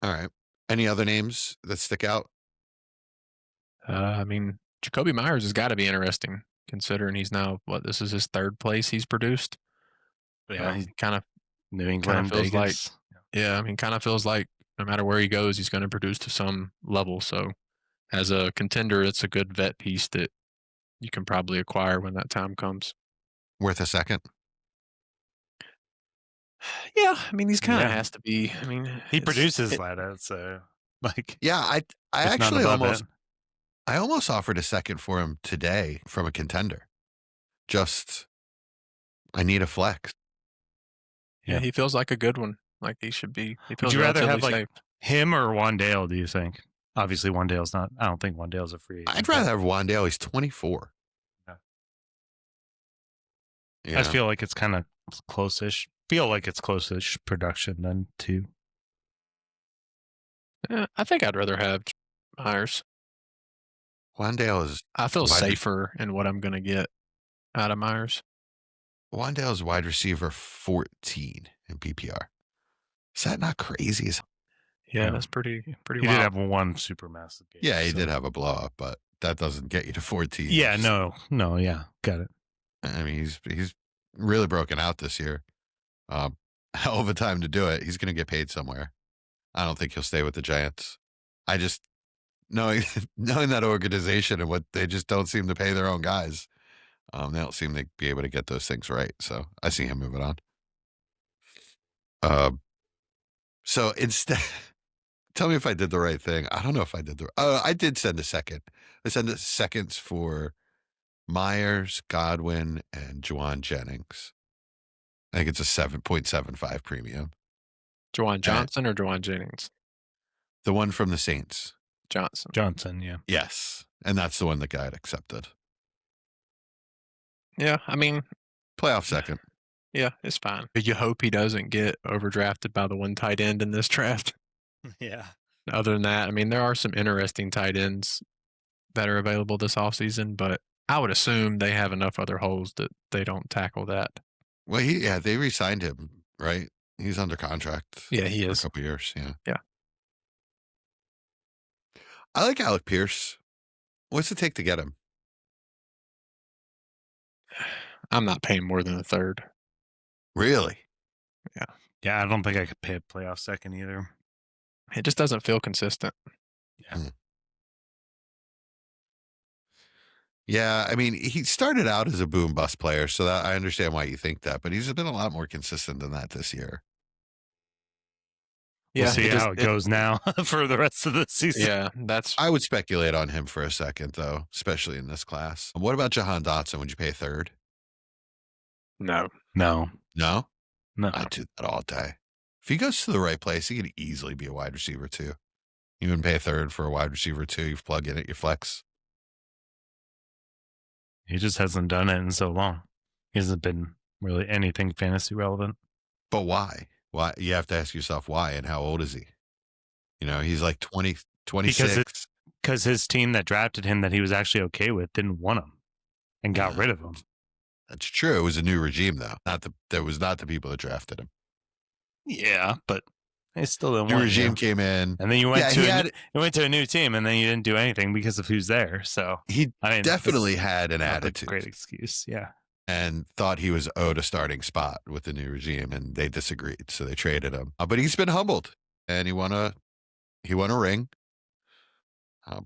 All right. Any other names that stick out? I mean, Jacoby Myers has got to be interesting, considering he's now this is his third place he's produced. Yeah, he's kind of New England, feels Vegas. kind of feels like no matter where he goes, he's going to produce to some level. So, as a contender, it's a good vet piece that you can probably acquire when that time comes. Worth a second? Yeah, I mean, he's kind of has to be. I mean, he produces that, so like. Yeah, I actually almost offered a second for him today from a contender. Just, I need a flex. Yeah, he feels like a good one. Like he should be. Would you rather have safe. him or Wandale? Do you think? Obviously, Wandale's not. I don't think Wandale's a free agent. I'd rather have Wandale. He's 24. Yeah. I feel like it's kind of close-ish. Production than two. Yeah, I think I'd rather have Myers. Wandale is. I feel safer in what I'm going to get out of Myers. Wandale is wide receiver 14 in PPR. Is that not crazy? Yeah, that's pretty He wild. did have one supermassive game. Yeah, he did have a blow up, but that doesn't get you to 14. Yeah, no, yeah, got it. I mean, he's really broken out this year. Hell of a time to do it. He's going to get paid somewhere. I don't think he'll stay with the Giants. I just knowing that organization and what they just don't seem to pay their own guys. They don't seem to be able to get those things right. So I see him moving on. So instead, tell me if I did the right thing. I don't know if I did I did send a second. I sent seconds for Myers, Godwin, and Juwan Jennings. I think it's a 7.75 premium. Juwan Johnson or Juwan Jennings? The one from the Saints. Johnson, yeah. Yes. And that's the one that got accepted. Yeah, I mean, playoff second. Yeah, it's fine. But you hope he doesn't get overdrafted by the one tight end in this draft. Yeah. Other than that, I mean, there are some interesting tight ends that are available this offseason, but I would assume they have enough other holes that they don't tackle that. Well, they re-signed him, right? He's under contract. Yeah, he for is. a couple years. Yeah. Yeah. I like Alec Pierce. What's it take to get him? I'm not paying more than a third. Really? Yeah, I don't think I could pay a playoff second either. It just doesn't feel consistent. Yeah, I mean, he started out as a boom bust player, so that I understand why you think that, but he's been a lot more consistent than that this year. We'll Yeah, see how it goes now for the rest of the season. Yeah, that's I would speculate on him for a second, though, especially in this class. What about Jahan Dotson? Would you pay a third? no. No. No? No. I'd do that all day. If he goes to the right place, he could easily be a wide receiver, too. You wouldn't pay a third for a wide receiver, too. You plug in at your flex. He just hasn't done it in so long. He hasn't been really anything fantasy relevant. But why? Why? You have to ask yourself why, and how old is he? You know, he's like 20, 26. Because his team that drafted him that he was actually okay with didn't want him and got rid of him. That's true. It was a new regime, though. That was not the people that drafted him. Yeah, but they still didn't New want regime you. came in. And then you went Yeah, you went to a new team, and then you didn't do anything because of who's there. So He I mean, definitely it's had an not a attitude great excuse. Yeah. and thought he was owed a starting spot with the new regime, and they disagreed, so they traded him. But he's been humbled, and he won a ring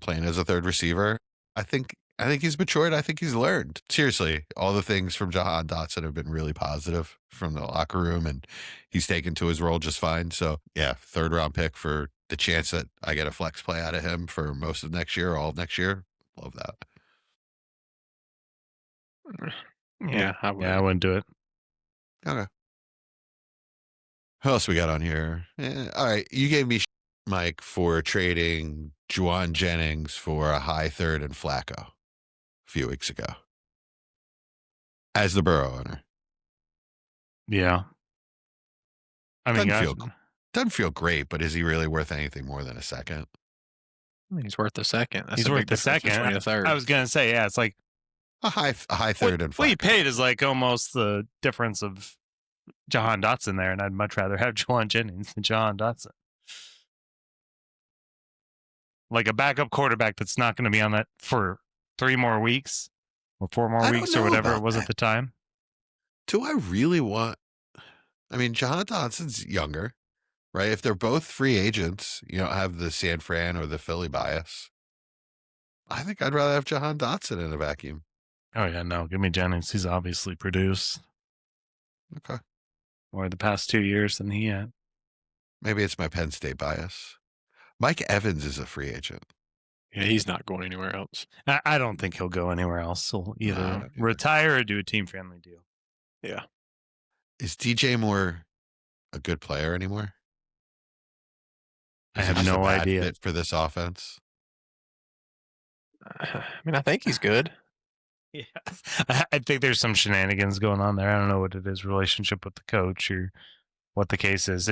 playing as a third receiver. I think he's matured. I think he's learned. Seriously, all the things from Jahan Dotson have been really positive from the locker room, and he's taken to his role just fine. So, yeah, third round pick for the chance that I get a flex play out of him for most of next year, all of next year. Love that. Yeah, I wouldn't do it. Okay. Who else we got on here? All right. You gave me Mike for trading Juwan Jennings for a high third and Flacco a few weeks ago as the Burrow owner. Yeah. I mean, Doesn't feel great, but is he really worth anything more than a second? He's worth a second. That's he's a worth big the difference second. between a third. I was gonna say, yeah, it's like A high third and Flacco. what you paid is like almost the difference of Jahan Dotson there, and I'd much rather have Juwan Jennings than Jahan Dotson. Like a backup quarterback that's not going to be on that for 3 more weeks or 4 more weeks or whatever it was at the time. Do I really want? I mean, Jahan Dotson's younger, right? If they're both free agents, you don't have the San Fran or the Philly bias. I think I'd rather have Jahan Dotson in a vacuum. Oh, yeah, no. Give me Jennings. He's obviously produced Okay. more the past 2 years than he had. Maybe it's my Penn State bias. Mike Evans is a free agent. Yeah, he's not going anywhere else. I don't think he'll go anywhere else. He'll either No. retire or do a team-friendly deal. Yeah. Is DJ Moore a good player anymore? I Is he have just a no bad idea. fit for this offense. I mean, I think he's good. Yeah, I think there's some shenanigans going on there. I don't know what it is, relationship with the coach or what the case is.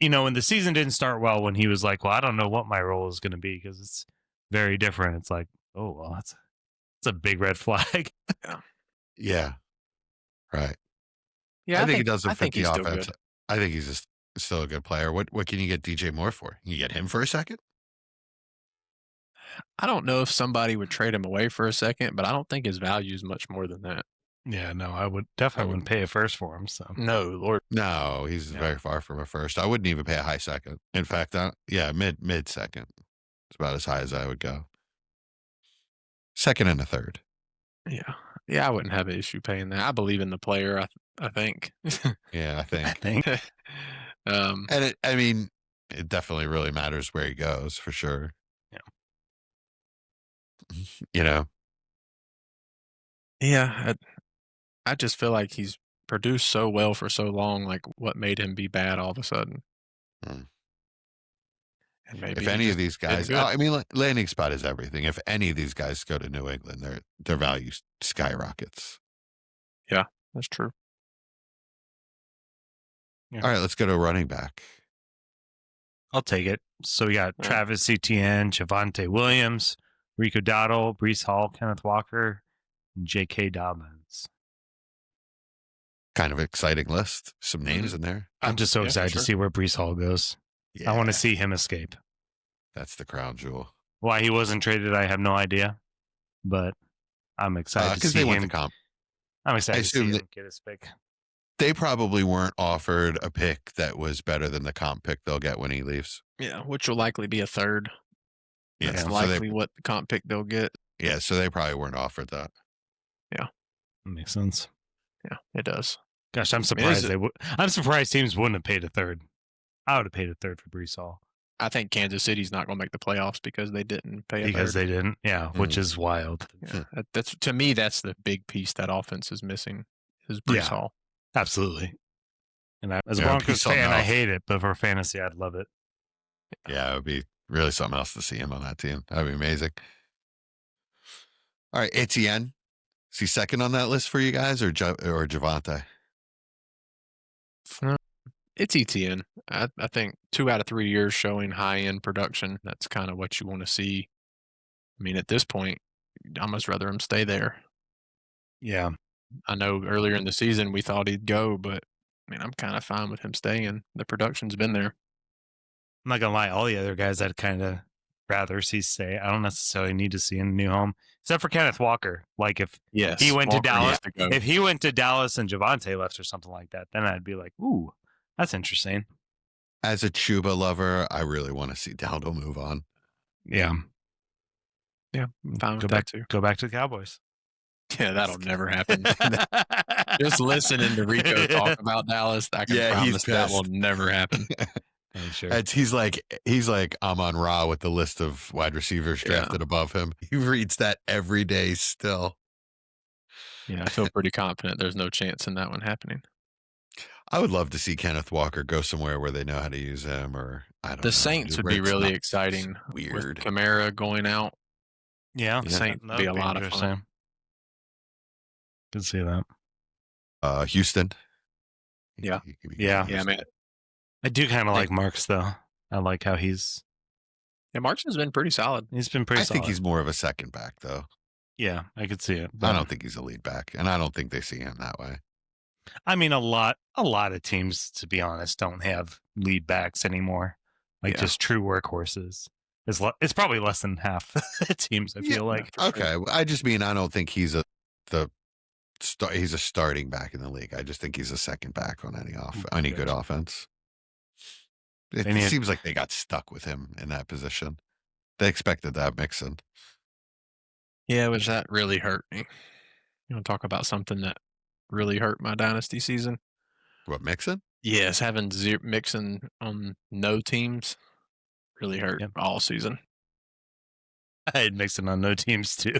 When the season didn't start well, when he was like, well, I don't know what my role is going to be because it's very different. It's like, oh, well, that's a big red flag. Yeah. Right. Yeah, I think he doesn't I fit think the he's still offense. good. I think he's just still a good player. What can you get DJ Moore for? Can you get him for a second? I don't know if somebody would trade him away for a second, but I don't think his value is much more than that. Yeah, no, I would definitely wouldn't pay a first for him. So No, Lord. No, he's very far from a first. I wouldn't even pay a high second. In fact, mid second. It's about as high as I would go. Second and a third. Yeah. Yeah, I wouldn't have an issue paying that. I believe in the player, I think. Yeah, I think. Um, And it definitely really matters where he goes for sure. Yeah. You know, yeah, I just feel like he's produced so well for so long. Like, what made him be bad all of a sudden? Mm. And maybe if he any of just these did guys, good. landing spot is everything. If any of these guys go to New England, their value skyrockets. Yeah, that's true. Yeah. All right, let's go to running back. I'll take it. So we got Yeah. Travis Etienne, Javonte Williams, Rico Dowdle, Brees Hall, Kenneth Walker, and J.K. Dobbins. Kind of exciting list. Some names in there. I'm just so Yeah, for excited to sure. see where Brees Hall goes. Yeah, I want to see him escape. That's the crown jewel. Why he wasn't traded, I have no idea. But I'm excited to Because see they went him. to comp. I'm excited to see assume him that- get his pick. They probably weren't offered a pick that was better than the comp pick they'll get when he leaves. Yeah, which will likely be a third. Yeah, That's so likely what the comp pick they'll get. so they probably weren't offered that. That makes sense. Yeah, it does. Gosh, I'm surprised I'm surprised teams wouldn't have paid a third. I would have paid a third for Brees Hall. I think Kansas City's not going to make the playoffs because they didn't pay a Because third. they didn't. Yeah, which is wild. Yeah, that's to me. That's the big piece that offense is missing. Is Brees Hall. Absolutely. And as a Yeah, Broncos Brees Hall fan, I enough. hate it, but for fantasy, I'd love it. Yeah, it would be really something else to see him on that team. That'd be amazing. All right, Etienne. Is he second on that list for you guys or Javonte? It's ETN. I think 2 out of 3 years showing high end production. That's kind of what you want to see. I mean, at this point, I'd almost rather him stay there. Yeah. I know earlier in the season we thought he'd go, but I mean, I'm kind of fine with him staying. The production's been there. I'm not going to lie. All the other guys I'd kind of rather see stay. I don't necessarily need to see in a new home, except for Kenneth Walker. Like if he went to Dallas, if he went to Dallas and Javonte left or something like that, then I'd be like, ooh, that's interesting. As a Chuba lover, I really want to see Dowdle move on. Yeah. Yeah, I'm fine with Go that back, too. Go back to the Cowboys. Yeah, that'll never happen. Just listening to Rico talk about Dallas, I can promise that will never happen. Sure. He's like Amon Ra with the list of wide receivers drafted above him. He reads that every day still. Yeah, I feel pretty confident there's no chance in that one happening. I would love to see Kenneth Walker go somewhere where they know how to use him, or I don't know. The Saints would be really exciting. Weird. With Kamara going out. Yeah. The Saints would be a lot of fun. Could see that. Houston. Yeah. Yeah, man. I do kind of like Marks, though. I like how he's... Yeah, Marks has been pretty solid. He's been pretty solid. I think he's more of a second back, though. Yeah, I could see it. I don't think he's a lead back, and I don't think they see him that way. I mean, a lot of teams, to be honest, don't have lead backs anymore. Like just true workhorses. It's probably less than half the teams, I feel like. Okay, I just mean I don't think he's he's a starting back in the league. I just think he's a second back on any good offense. It seems like they got stuck with him in that position. They expected that Mixon. Yeah, which that really hurt me. You want to talk about something that really hurt my Dynasty season? What, Mixon? Yes, having Mixon on no teams really hurt all season. I had Mixon on no teams too.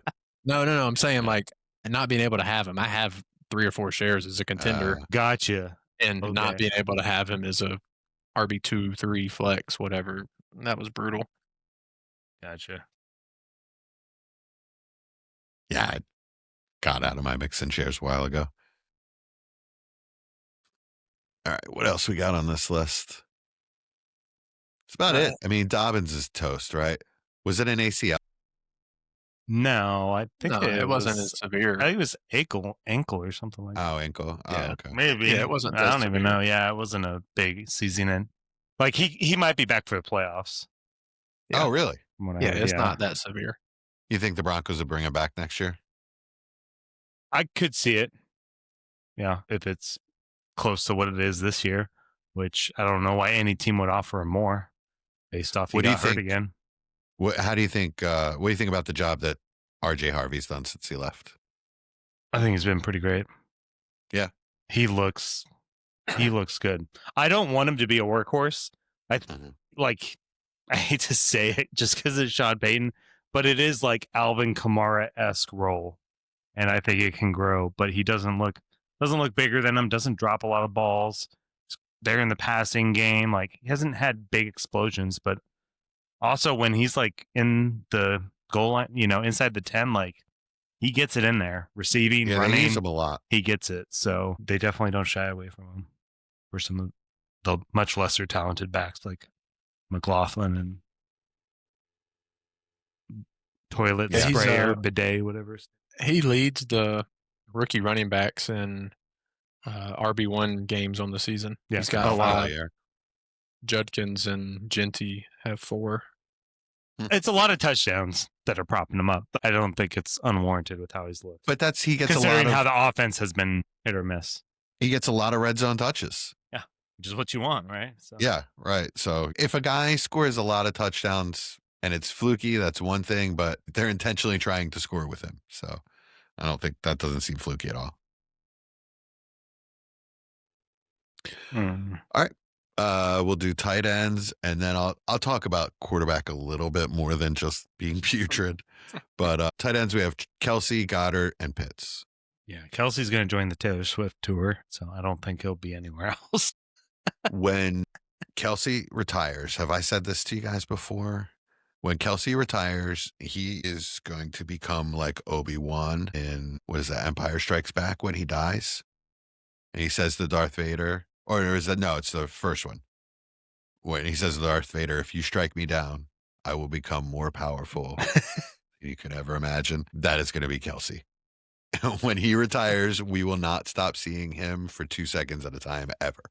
No. I'm saying like not being able to have him. I have 3 or 4 shares as a contender. Gotcha. And not being able to have him as a RB2, 3 flex, whatever. That was brutal. Gotcha. Yeah, I got out of my Mixon shares a while ago. All right, what else we got on this list? That's about it. I mean, Dobbins is toast, right? Was it an ACL? No, I think it wasn't as severe. I think it was ankle or something like that. Oh, ankle. Oh, Yeah. okay. Maybe. Yeah, it wasn't. I don't even know. Yeah, it wasn't a big season end. Like he might be back for the playoffs. Yeah. Oh, really? Yeah, it's not that severe. You think the Broncos will bring him back next year? I could see it. Yeah, if it's close to what it is this year, which I don't know why any team would offer him more based off he What do you got hurt think? again. How do you think? What do you think about the job that RJ Harvey's done since he left? I think he's been pretty great. Yeah. He looks good. I don't want him to be a workhorse. I hate to say it just because it's Sean Payton, but it is like Alvin Kamara-esque role. And I think it can grow, but he doesn't look bigger than him, doesn't drop a lot of balls. They're in the passing game. Like, he hasn't had big explosions, but also when he's like in the goal line, inside the 10, like, he gets it in there, receiving, Yeah, running. they use him a lot. He gets it. So they definitely don't shy away from him for some of the much lesser talented backs like McLaughlin and toilet Yeah, he's, sprayer, bidet, whatever. He leads the rookie running backs in RB1 games on the season. Yeah. He's got Oh, wow, 5. yeah. Judkins and Genty have 4. It's a lot of touchdowns that are propping him up. I don't think it's unwarranted with how he's looked. But he gets a Considering lot how of the offense has been hit or miss. he gets a lot of red zone touches. Which is what you want, right? So. Yeah, right. So if a guy scores a lot of touchdowns and it's fluky, that's one thing, but they're intentionally trying to score with him. So I don't think that doesn't seem fluky at all. Mm. All right. We'll do tight ends, and then I'll talk about quarterback a little bit more than just being putrid. But tight ends, we have Kelsey, Goddard, and Pitts. Yeah, Kelsey's going to join the Taylor Swift tour, so I don't think he'll be anywhere else. When Kelsey retires, have I said this to you guys before? When Kelsey retires, he is going to become like Obi-Wan in, what is that, Empire Strikes Back, when he dies. And he says to Darth Vader, or is that, no, it's the first one. When he says to Darth Vader, if you strike me down, I will become more powerful than you could ever imagine. That is going to be Kelsey. When he retires, we will not stop seeing him for 2 seconds at a time, ever.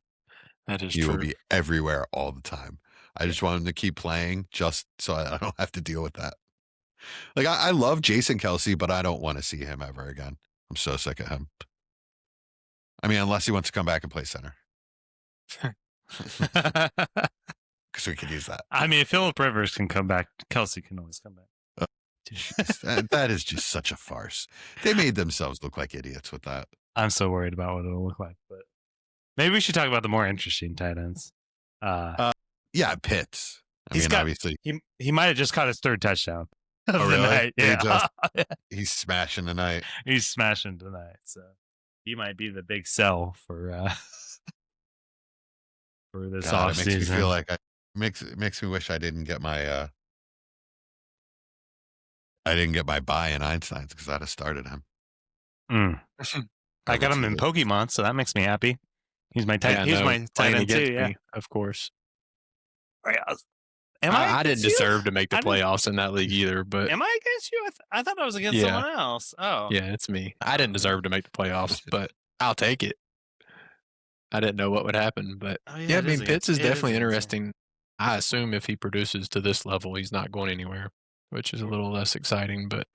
That is He true. will be everywhere all the time. I just want him to keep playing just so I don't have to deal with that. Like, I love Jason Kelsey, but I don't want to see him ever again. I'm so sick of him. I mean, unless he wants to come back and play center. Because we could use that. I mean, if Phillip Rivers can come back, Kelsey can always come back. That is just such a farce. They made themselves look like idiots with that. I'm so worried about what it'll look like, but maybe we should talk about the more interesting tight ends. Yeah, Pitts. Obviously. He might have just caught his 3rd touchdown. Oh, of the really? night. Yeah. He's smashing tonight. He's smashing tonight. So he might be the big sell for this God, offseason. it makes me feel like it makes me wish I didn't get my buy in Einstein's, because I'd have started him. I got him in Pokemon, so that makes me happy. He's my tight. Yeah, he's my tight end too. Yeah, of course. I didn't deserve to make the playoffs in that league either. But am I against you? I thought I was against someone else. Oh, yeah, it's me. I didn't deserve to make the playoffs, but I'll take it. I didn't know what would happen, but I mean, Pitts is definitely interesting. I assume if he produces to this level, he's not going anywhere, which is a little less exciting. But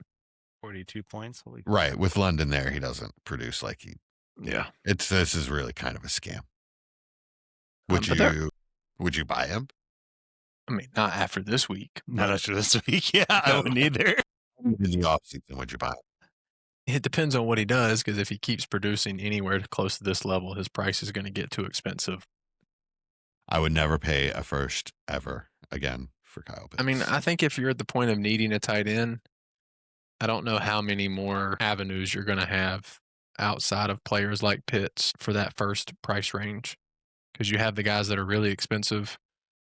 42 points. Holy right, with London there, he doesn't produce like he. Yeah, this is really kind of a scam. Would you buy him? I mean, not after this week. Not after this week. Yeah, I wouldn't either. In the offseason, would you buy him? It depends on what he does, because if he keeps producing anywhere close to this level, his price is going to get too expensive. I would never pay a first ever again for Kyle Pitts. I mean, I think if you're at the point of needing a tight end, I don't know how many more avenues you're going to have outside of players like Pitts for that first price range, because you have the guys that are really expensive,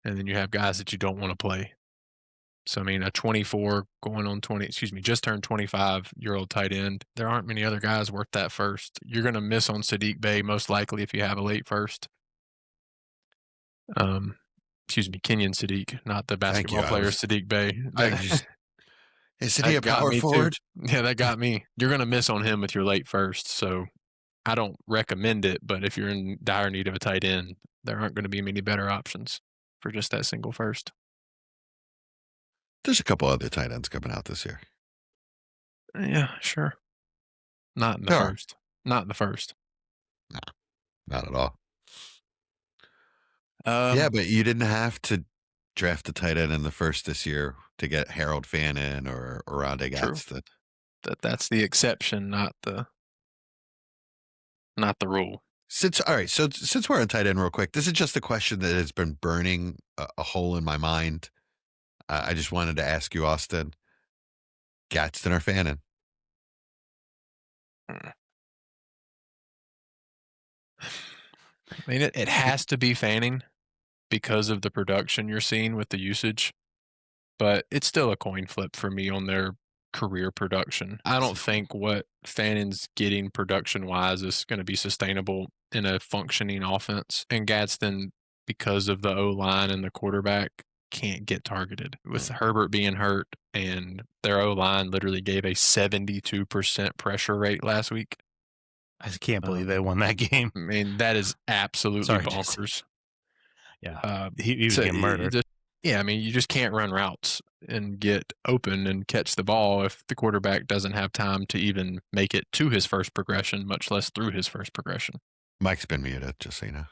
and then you have guys that you don't want to play. So, I mean, a 24 going on 20, just turned 25-year-old tight end, there aren't many other guys worth that first. You're going to miss on Sadiq Bey most likely if you have a late first. Kenyon Sadiq, not the basketball player Sadiq Bey. Isn't he a power forward? Yeah, that got me. You're going to miss on him with your late first, so I don't recommend it, but if you're in dire need of a tight end, there aren't going to be many better options for just that single first. There's a couple other tight ends coming out this year. Yeah, sure. Not in the first. Not in the first. Not at all. Um, Yeah, but you didn't have to draft a tight end in the first this year to get Harold Fannin or Rondé True. Gadsden. That's the exception, not the rule. Since we're on tight end real quick, this is just a question that has been burning a hole in my mind. I just wanted to ask you, Austin, Gadsden or Fannin? I mean, it has to be Fanning because of the production you're seeing with the usage, but it's still a coin flip for me on their career production. I don't think what Fannon's getting production wise is going to be sustainable in a functioning offense. And Gadsden, because of the O line and the quarterback, can't get targeted. With Herbert being hurt and their O line literally gave a 72% pressure rate last week. I can't believe they won that game. I mean, that is absolutely Sorry, bonkers. Yeah, he was So getting murdered. I mean, you just can't run routes and get open and catch the ball if the quarterback doesn't have time to even make it to his first progression, much less through his first progression. Mike's been muted, just so you know.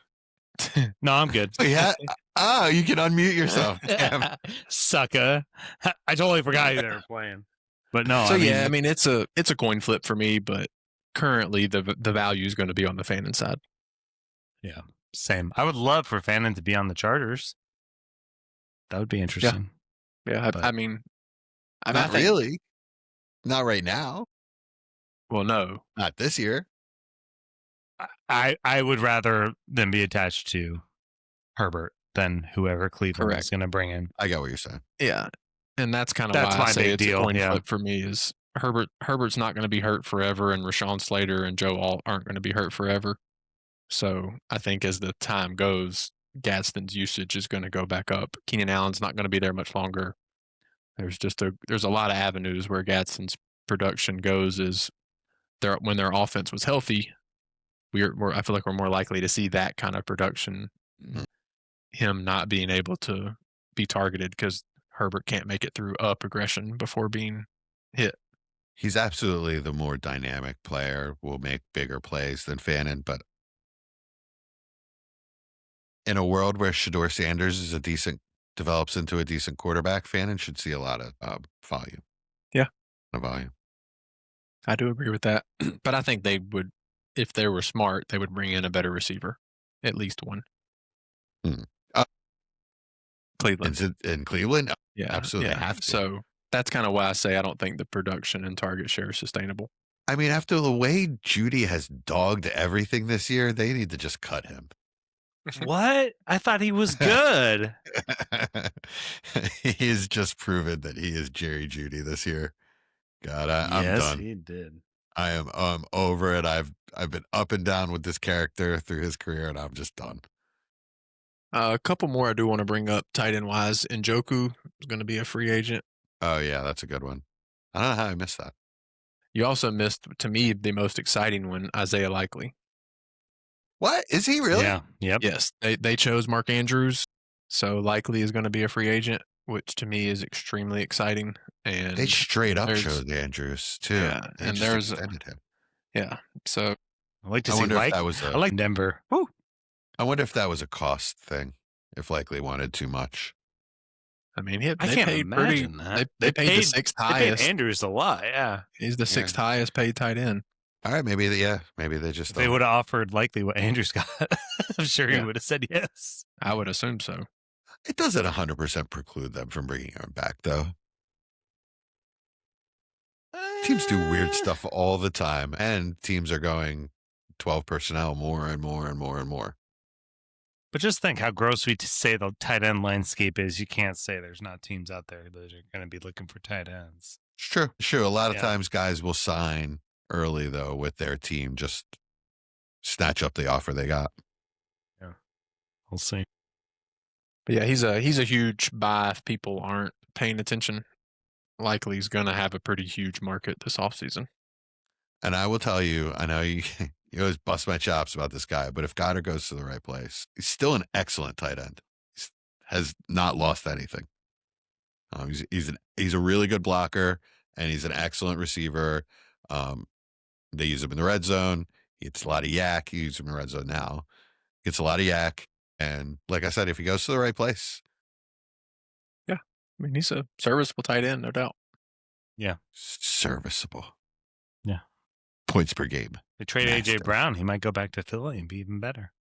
No, I'm good. Yeah. Oh, you can unmute yourself. Damn. Sucker. I totally forgot you were playing. But no, So I mean, it's a coin flip for me, but currently the value is going to be on the Fannin side. Yeah, same. I would love for Fannin to be on the Chargers. That would be interesting. Yeah, But- I mean, Not really. Not right now. Well, no. Not this year. I would rather them be attached to Herbert than whoever Cleveland Correct. is going to bring in. I get what you're saying. Yeah, and that's kind of That's why I my say big it's deal, a coin yeah. flip for me. Is Herbert's not going to be hurt forever, and Rashawn Slater and Joe Alt aren't going to be hurt forever. So I think as the time goes, Gadsden's usage is going to go back up. Keenan Allen's not going to be there much longer. There's a lot of avenues where Gadsden's production goes. Is when their offense was healthy, I feel like we're more likely to see that kind of production. Him not being able to be targeted because Herbert can't make it through a progression before being hit. He's absolutely the more dynamic player, will make bigger plays than Fannin, but in a world where Shador Sanders develops into a decent quarterback, Fannin should see a lot of volume. Yeah. A volume. I do agree with that. But I think they would, if they were smart, they would bring in a better receiver. At least one. Cleveland. In Cleveland? Yeah. Absolutely have to. So that's kind of why I say I don't think the production and target share is sustainable. I mean, after the way Judy has dogged everything this year, they need to just cut him. What? I thought he was good. He has just proven that he is Jerry Judy this year. God, I'm done. He did. I am over it. I've been up and down with this character through his career, and I'm just done. A couple more I do want to bring up tight end wise. Njoku is going to be a free agent. Oh yeah, that's a good one. I don't know how I missed that. You also missed, to me, the most exciting one, Isaiah Likely. What? Is he really? Yeah. Yep. Yes, they chose Mark Andrews, so Likely is going to be a free agent, which to me is extremely exciting. And They straight up there's- chose Andrews too. Yeah, They and just there's extended him. yeah. So I like to I see wonder if like. that was I like Denver. Woo. I wonder if that was a cost thing. If Likely wanted too much. I mean, I they can't paid pretty. imagine that. They paid the sixth They paid highest. Andrews a lot. Yeah. He's the sixth highest paid tight end. All right, maybe they just If they don't. would have offered likely what Andrews got, I'm sure he Yeah. would have said yes. I would assume so. It doesn't 100% preclude them from bringing him back, though. Teams do weird stuff all the time, and teams are going 12 personnel more and more and more and more. But just think how gross we say the tight end landscape is. You can't say there's not teams out there that are going to be looking for tight ends. It's true. Sure, a lot of Yeah. times guys will sign early, though, with their team, just snatch up the offer they got. We'll see. But yeah, he's a huge buy if people aren't paying attention. Likely he's going to have a pretty huge market this offseason. And I will tell you, I know you always bust my chops about this guy, but if Goddard goes to the right place, he's still an excellent tight end. Has not lost anything. He's a really good blocker, and he's an excellent receiver. They use him in the red zone. He gets a lot of yak. He uses him in red zone now. Gets a lot of yak. And like I said, if he goes to the right place, I mean, he's a serviceable tight end, no doubt. serviceable. Yeah. Points per game. They trade Master. AJ Brown. He might go back to Philly and be even better.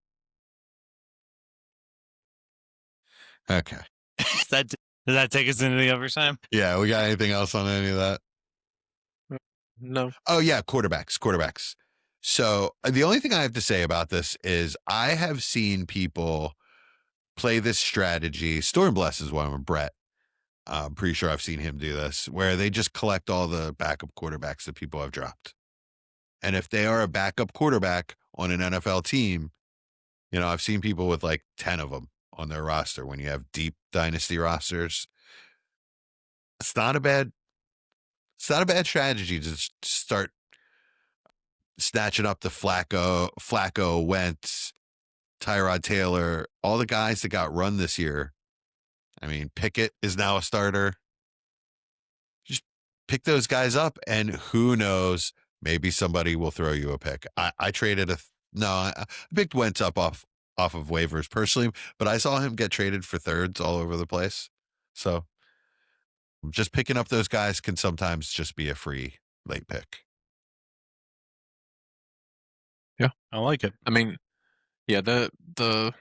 Okay. Does that take us into the overtime? Yeah, we got anything else on any of that? No. Oh, yeah, quarterbacks. So the only thing I have to say about this is I have seen people play this strategy. Stormbless is one of them, Brett. I'm pretty sure I've seen him do this, where they just collect all the backup quarterbacks that people have dropped. And if they are a backup quarterback on an NFL team, you know, I've seen people with like 10 of them on their roster when you have deep dynasty rosters. It's not a bad strategy to just start snatching up the Flacco, Wentz, Tyrod Taylor, all the guys that got run this year. I mean, Pickett is now a starter. Just pick those guys up, and who knows, maybe somebody will throw you a pick. I traded I picked Wentz up off of waivers personally, but I saw him get traded for thirds all over the place. So just picking up those guys can sometimes just be a free late pick. Yeah, I like it. I mean, yeah, the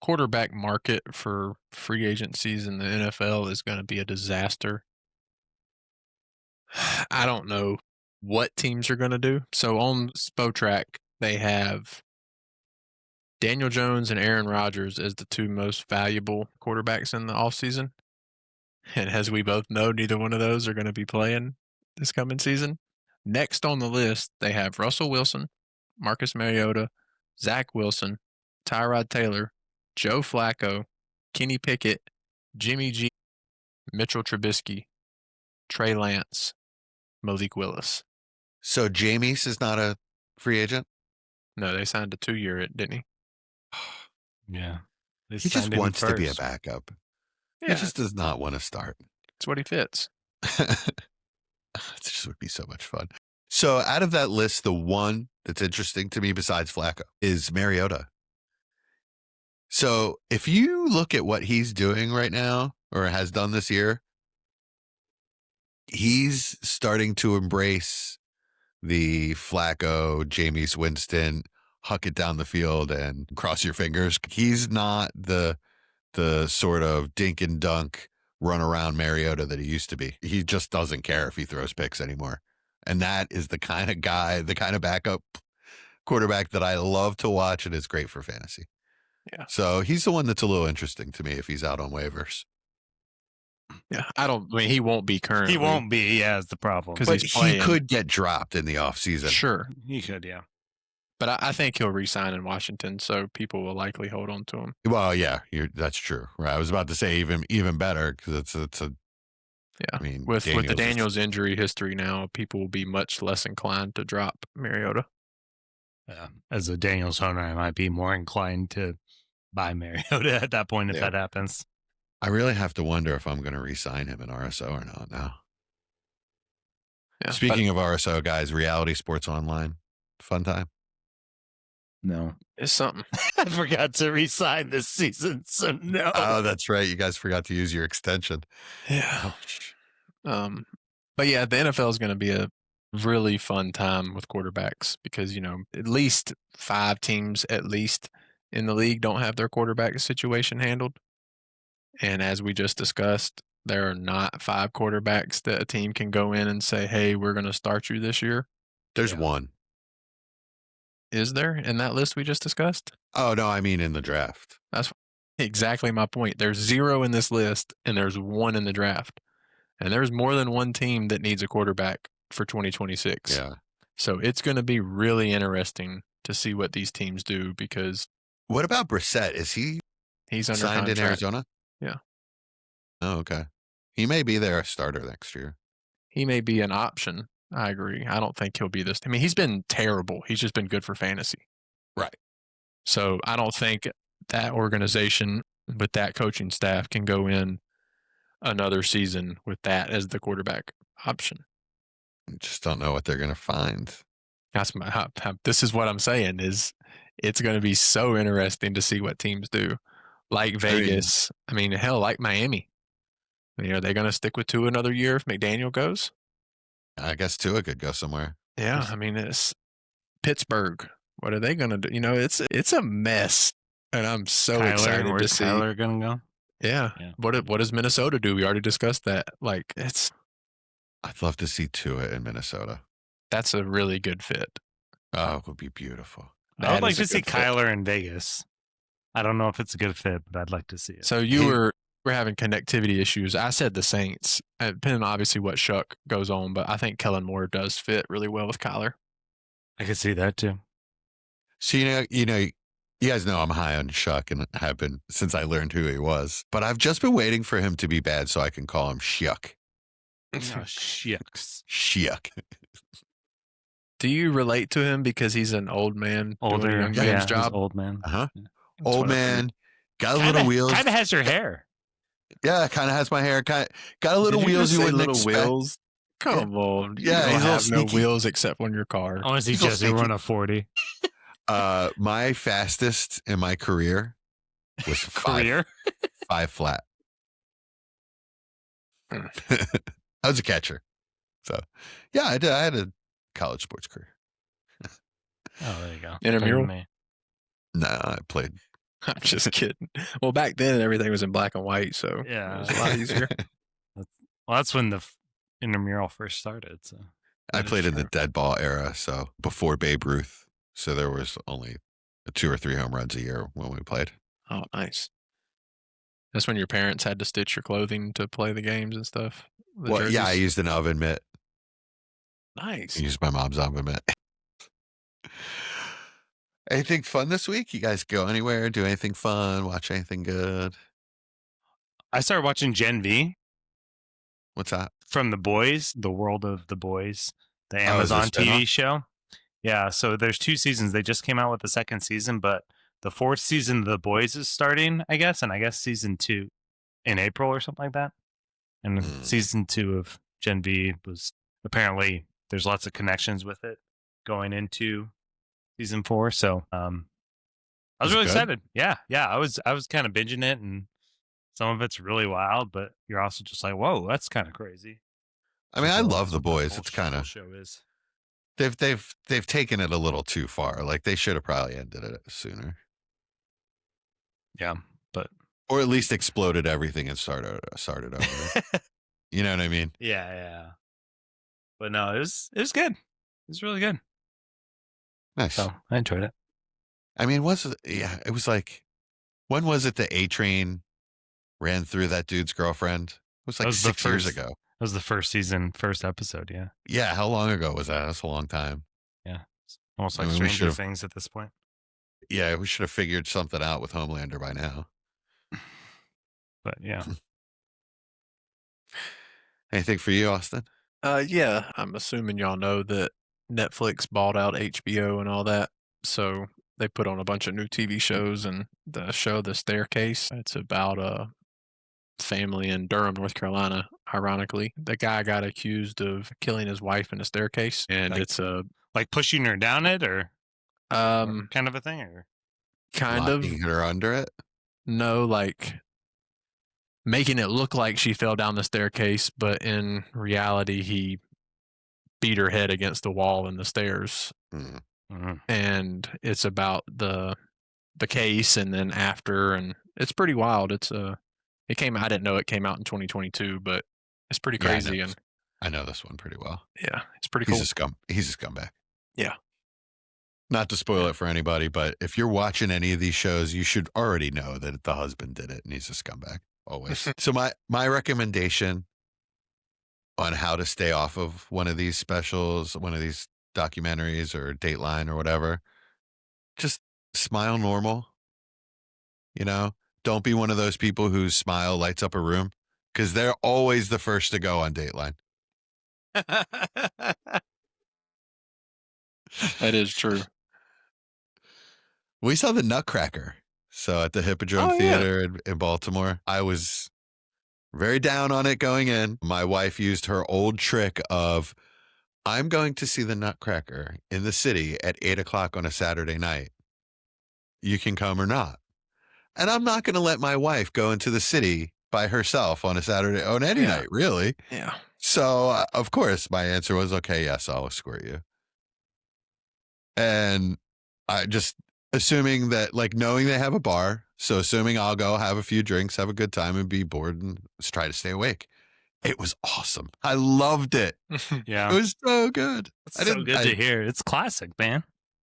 quarterback market for free agencies in the NFL is going to be a disaster. I don't know what teams are going to do. So on Spotrac, they have Daniel Jones and Aaron Rodgers as the two most valuable quarterbacks in the offseason. And as we both know, neither one of those are going to be playing this coming season. Next on the list, they have Russell Wilson, Marcus Mariota, Zach Wilson, Tyrod Taylor, Joe Flacco, Kenny Pickett, Jimmy G, Mitchell Trubisky, Trey Lance, Malik Willis. So Jameis is not a free agent? No, they signed a 2-year, didn't he? Yeah. They He just signed him wants to be a first. backup. Yeah, He just does not want to start. it's what he fits. It just would be so much fun. So out of that list, the one that's interesting to me besides Flacco is Mariota. So if you look at what he's doing right now or has done this year, he's starting to embrace the Flacco, Jameis Winston, huck it down the field and cross your fingers. He's not the sort of dink and dunk run around Mariota that he used to be. He just doesn't care if he throws picks anymore. And that is the kind of guy, the kind of backup quarterback that I love to watch and is great for fantasy. Yeah. So he's the one that's a little interesting to me if he's out on waivers. Yeah, I mean, he won't be currently. He won't be, yeah, is the problem. 'Cause But he's he playing. could get dropped in the offseason. Sure, He could, yeah. but I think he'll re-sign in Washington, so people will likely hold on to him. Well, yeah, that's true. Right. I was about to say even better because it's a. Yeah, I mean, with the Daniels is- Daniels injury history now, people will be much less inclined to drop Mariota. Yeah. As a Daniels owner, I might be more inclined to buy Mariota at that point if Yeah. that happens. I really have to wonder if I'm going to re-sign him in RSO or not now. Yeah, Speaking of RSO, guys, Reality Sports Online, fun time. No. but it's something. I forgot to re-sign this season, so no. Oh, that's right. You guys forgot to use your extension. Yeah. But yeah, the NFL is going to be a really fun time with quarterbacks because, you know, at least 5 teams at least in the league don't have their quarterback situation handled. And as we just discussed, there are not 5 quarterbacks that a team can go in and say, hey, we're going to start you this year. There's Yeah. one. Is there in that list we just discussed? Oh, no, I mean in the draft. That's exactly my point. There's 0 in this list and there's 1 in the draft. And there's more than one team that needs a quarterback for 2026. Yeah. So it's going to be really interesting to see what these teams do because What about Brissett? Is he he's under signed contract. in Arizona? Yeah. Oh, okay. He may be their starter next year. He may be an option. I agree. I don't think he'll be this. I mean, he's been terrible. He's just been good for fantasy. Right. So I don't think that organization with that coaching staff can go in another season with that as the quarterback option. Just don't know what they're going to find. This is what I'm saying is it's going to be so interesting to see what teams do. Like Vegas, I mean, hell, like Miami. I mean, are they going to stick with Tua another year if McDaniel goes? I guess Tua could go somewhere. Yeah, I mean, it's Pittsburgh. What are they going to do? You know, it's a mess, and I'm so excited to where's see. Kyler gonna go? Yeah. What does Minnesota do? We already discussed that. Like, I'd love to see Tua in Minnesota. that's a really good fit. Oh, it would be beautiful. I would That like is a to see good fit. Kyler in Vegas. I don't know if it's a good fit, but I'd like to see it. So we're having connectivity issues. I said the Saints, depending on obviously what Shuck goes on, but I think Kellen Moore does fit really well with Kyler. I could see that too. So you guys know I'm high on Shuck and have been since I learned who he was. But I've just been waiting for him to be bad so I can call him Shuck. Oh, shucks. Shuck. Do you relate to him because he's an old man doing a Older, young yeah, man's he's job? old man. Uh-huh. That's Old what I man. Got a little wheels. Kind of has your hair. Yeah, kind of has my hair. Got a little Did you wheels just you say wouldn't little expect. wheels? Come on. Yeah, you he's don't all have no sneaky. wheels except on your car. I want to see He's all Jesse sneaky. run a 40. My fastest in my career was five flat. I was a catcher. So, yeah, I did. I had a college sports career. Oh, there you go. Intramural? Better No, I played. I'm just kidding. Well, back then everything was in black and white, so than me. Yeah. it was a lot easier. Well, that's when the intramural first started. So I That is played in the true. dead ball era, so before Babe Ruth. So there was only 2 or 3 home runs a year when we played. Oh, nice. That's when your parents had to stitch your clothing to play the games and stuff. The Well, yeah, I jerseys? used an oven mitt. Nice. I used my mom's oven mitt. Anything fun this week? You guys go anywhere? Do anything fun? Watch anything good? I started watching Gen V What's that? from The Boys, The World of the Boys, the Oh, is it a Amazon TV spinoff? show. Yeah, so there's 2 seasons. They just came out with the 2nd season, but the 4th season of The Boys is starting, I guess, and I guess season 2 in April or something like that. And season 2 of Gen V was apparently there's lots of connections with it going into season 4. So I was Was it really good? excited. Yeah. I was kind of binging it, and some of it's really wild, but you're also just like, whoa, that's kind of crazy. I mean, I So love The that's what the Boys. whole It's kind whole of show is. they've taken it a little too far. Like they should have probably ended it sooner, Yeah, but or at least exploded everything and started over. You know what I mean? yeah. But no, it was good. It was really good. Nice. So I enjoyed it. I mean, it was like, when was it the A Train ran through that dude's girlfriend? It was like was the 6 years first- ago. That was the first season, first episode. Yeah, Yeah, how long ago was that? That's a long time. almost I like mean, we Stranger should've- Things at this point. Yeah, we should have figured something out with Homelander by now. But yeah, Anything for you, Austin? Yeah, I'm assuming y'all know that Netflix bought out HBO and all that. So they put on a bunch of new TV shows, and the show The Staircase, it's about a family in Durham, North Carolina. Ironically, the guy got accused of killing his wife in a staircase, and Like- it's a like pushing her down it, or kind kind of a thing, or of Locking her under it? no, like making it look like she fell down the staircase, but in reality, he beat her head against the wall in the stairs. Hmm. Mhm. And it's about the case and then after, and it's pretty wild. It came I didn't know it came out in 2022, but it's pretty Yeah, crazy, and I know this one pretty well. yeah, it's pretty cool. He's a scumbag. Yeah. Not to spoil it for anybody, but if you're watching any of these shows, you should already know that the husband did it and he's a scumbag always. So my recommendation on how to stay off of one of these specials, one of these documentaries or Dateline or whatever, just smile normal. You know, don't be one of those people whose smile lights up a room, because they're always the first to go on Dateline. That is true. We saw the Nutcracker. So at the Hippodrome Oh, yeah. Theater in Baltimore, I was very down on it going in. My wife used her old trick of I'm going to see the Nutcracker in the city at 8:00 on a Saturday night. You can come or not. And I'm not going to let my wife go into the city by herself on a Saturday, on any Yeah. night, really. Yeah. So, of course, my answer was, okay, yes, I'll escort you. And I just assuming that, like, knowing they have a bar, so assuming I'll go have a few drinks, have a good time, and be bored and just try to stay awake. It was awesome. I loved it. Yeah. It was so good. It's so good to hear. It's classic, man.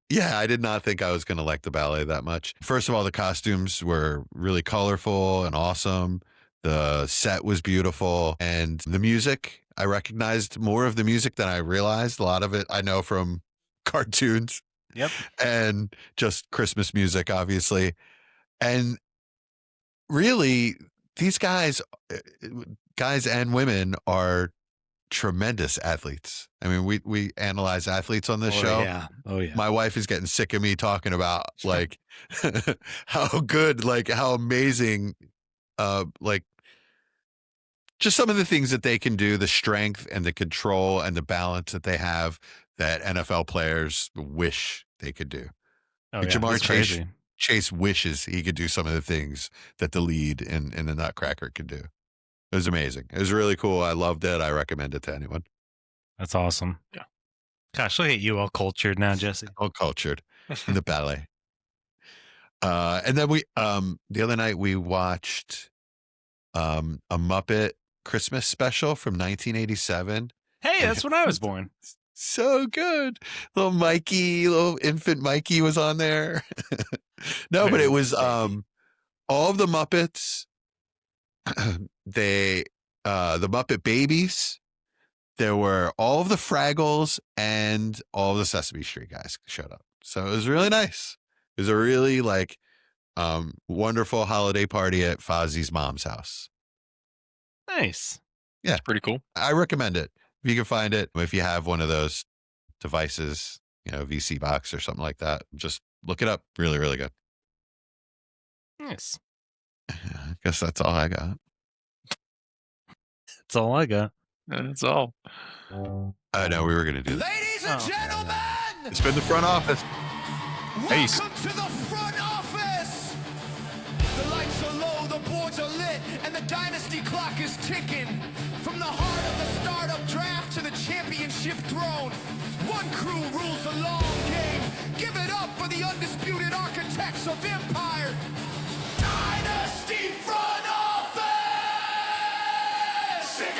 Yeah, I did not think I was going to like the ballet that much. First of all, the costumes were really colorful and awesome. The set was beautiful. And the music, I recognized more of the music than I realized. A lot of it I know from cartoons. Yep. And just Christmas music, obviously. And really, these guys and women are tremendous athletes. I mean, we analyze athletes on this show. Yeah. Oh yeah. My wife is getting sick of me talking about like how good, like how amazing, like just some of the things that they can do, the strength and the control and the balance that they have that NFL players wish they could do. Oh, Like yeah. Jamar It's Chase, crazy. Chase wishes he could do some of the things that the lead in the Nutcracker could do. It was amazing. It was really cool. I loved it. I recommend it to anyone. That's awesome. Yeah. Gosh, look at you all cultured now, Jesse. All cultured in the ballet. And then we the other night we watched a Muppet Christmas special from 1987. Hey, that's when I was born. So good. Little infant Mikey was on there. No, but it was all of the Muppets. The Muppet Babies. There were all of the Fraggles and all of the Sesame Street guys showed up. So it was really nice. It was a really like wonderful holiday party at Fozzie's mom's house. Nice. Yeah. It's pretty cool. I recommend it. If you can find it, if you have one of those devices, VC box or something like that, just look it up. Really, really good. Nice. I guess that's all I got. That's all I got. That's all. I know we were going to do that. Ladies and gentlemen, It's been the front office. Peace. welcome to the front office. The lights are low, the boards are lit, and the Dynasty clock is ticking. From the heart of the startup draft to the championship throne, one crew rules the long game. Give it up for the undisputed architects of empire. Dynasty front office! Sick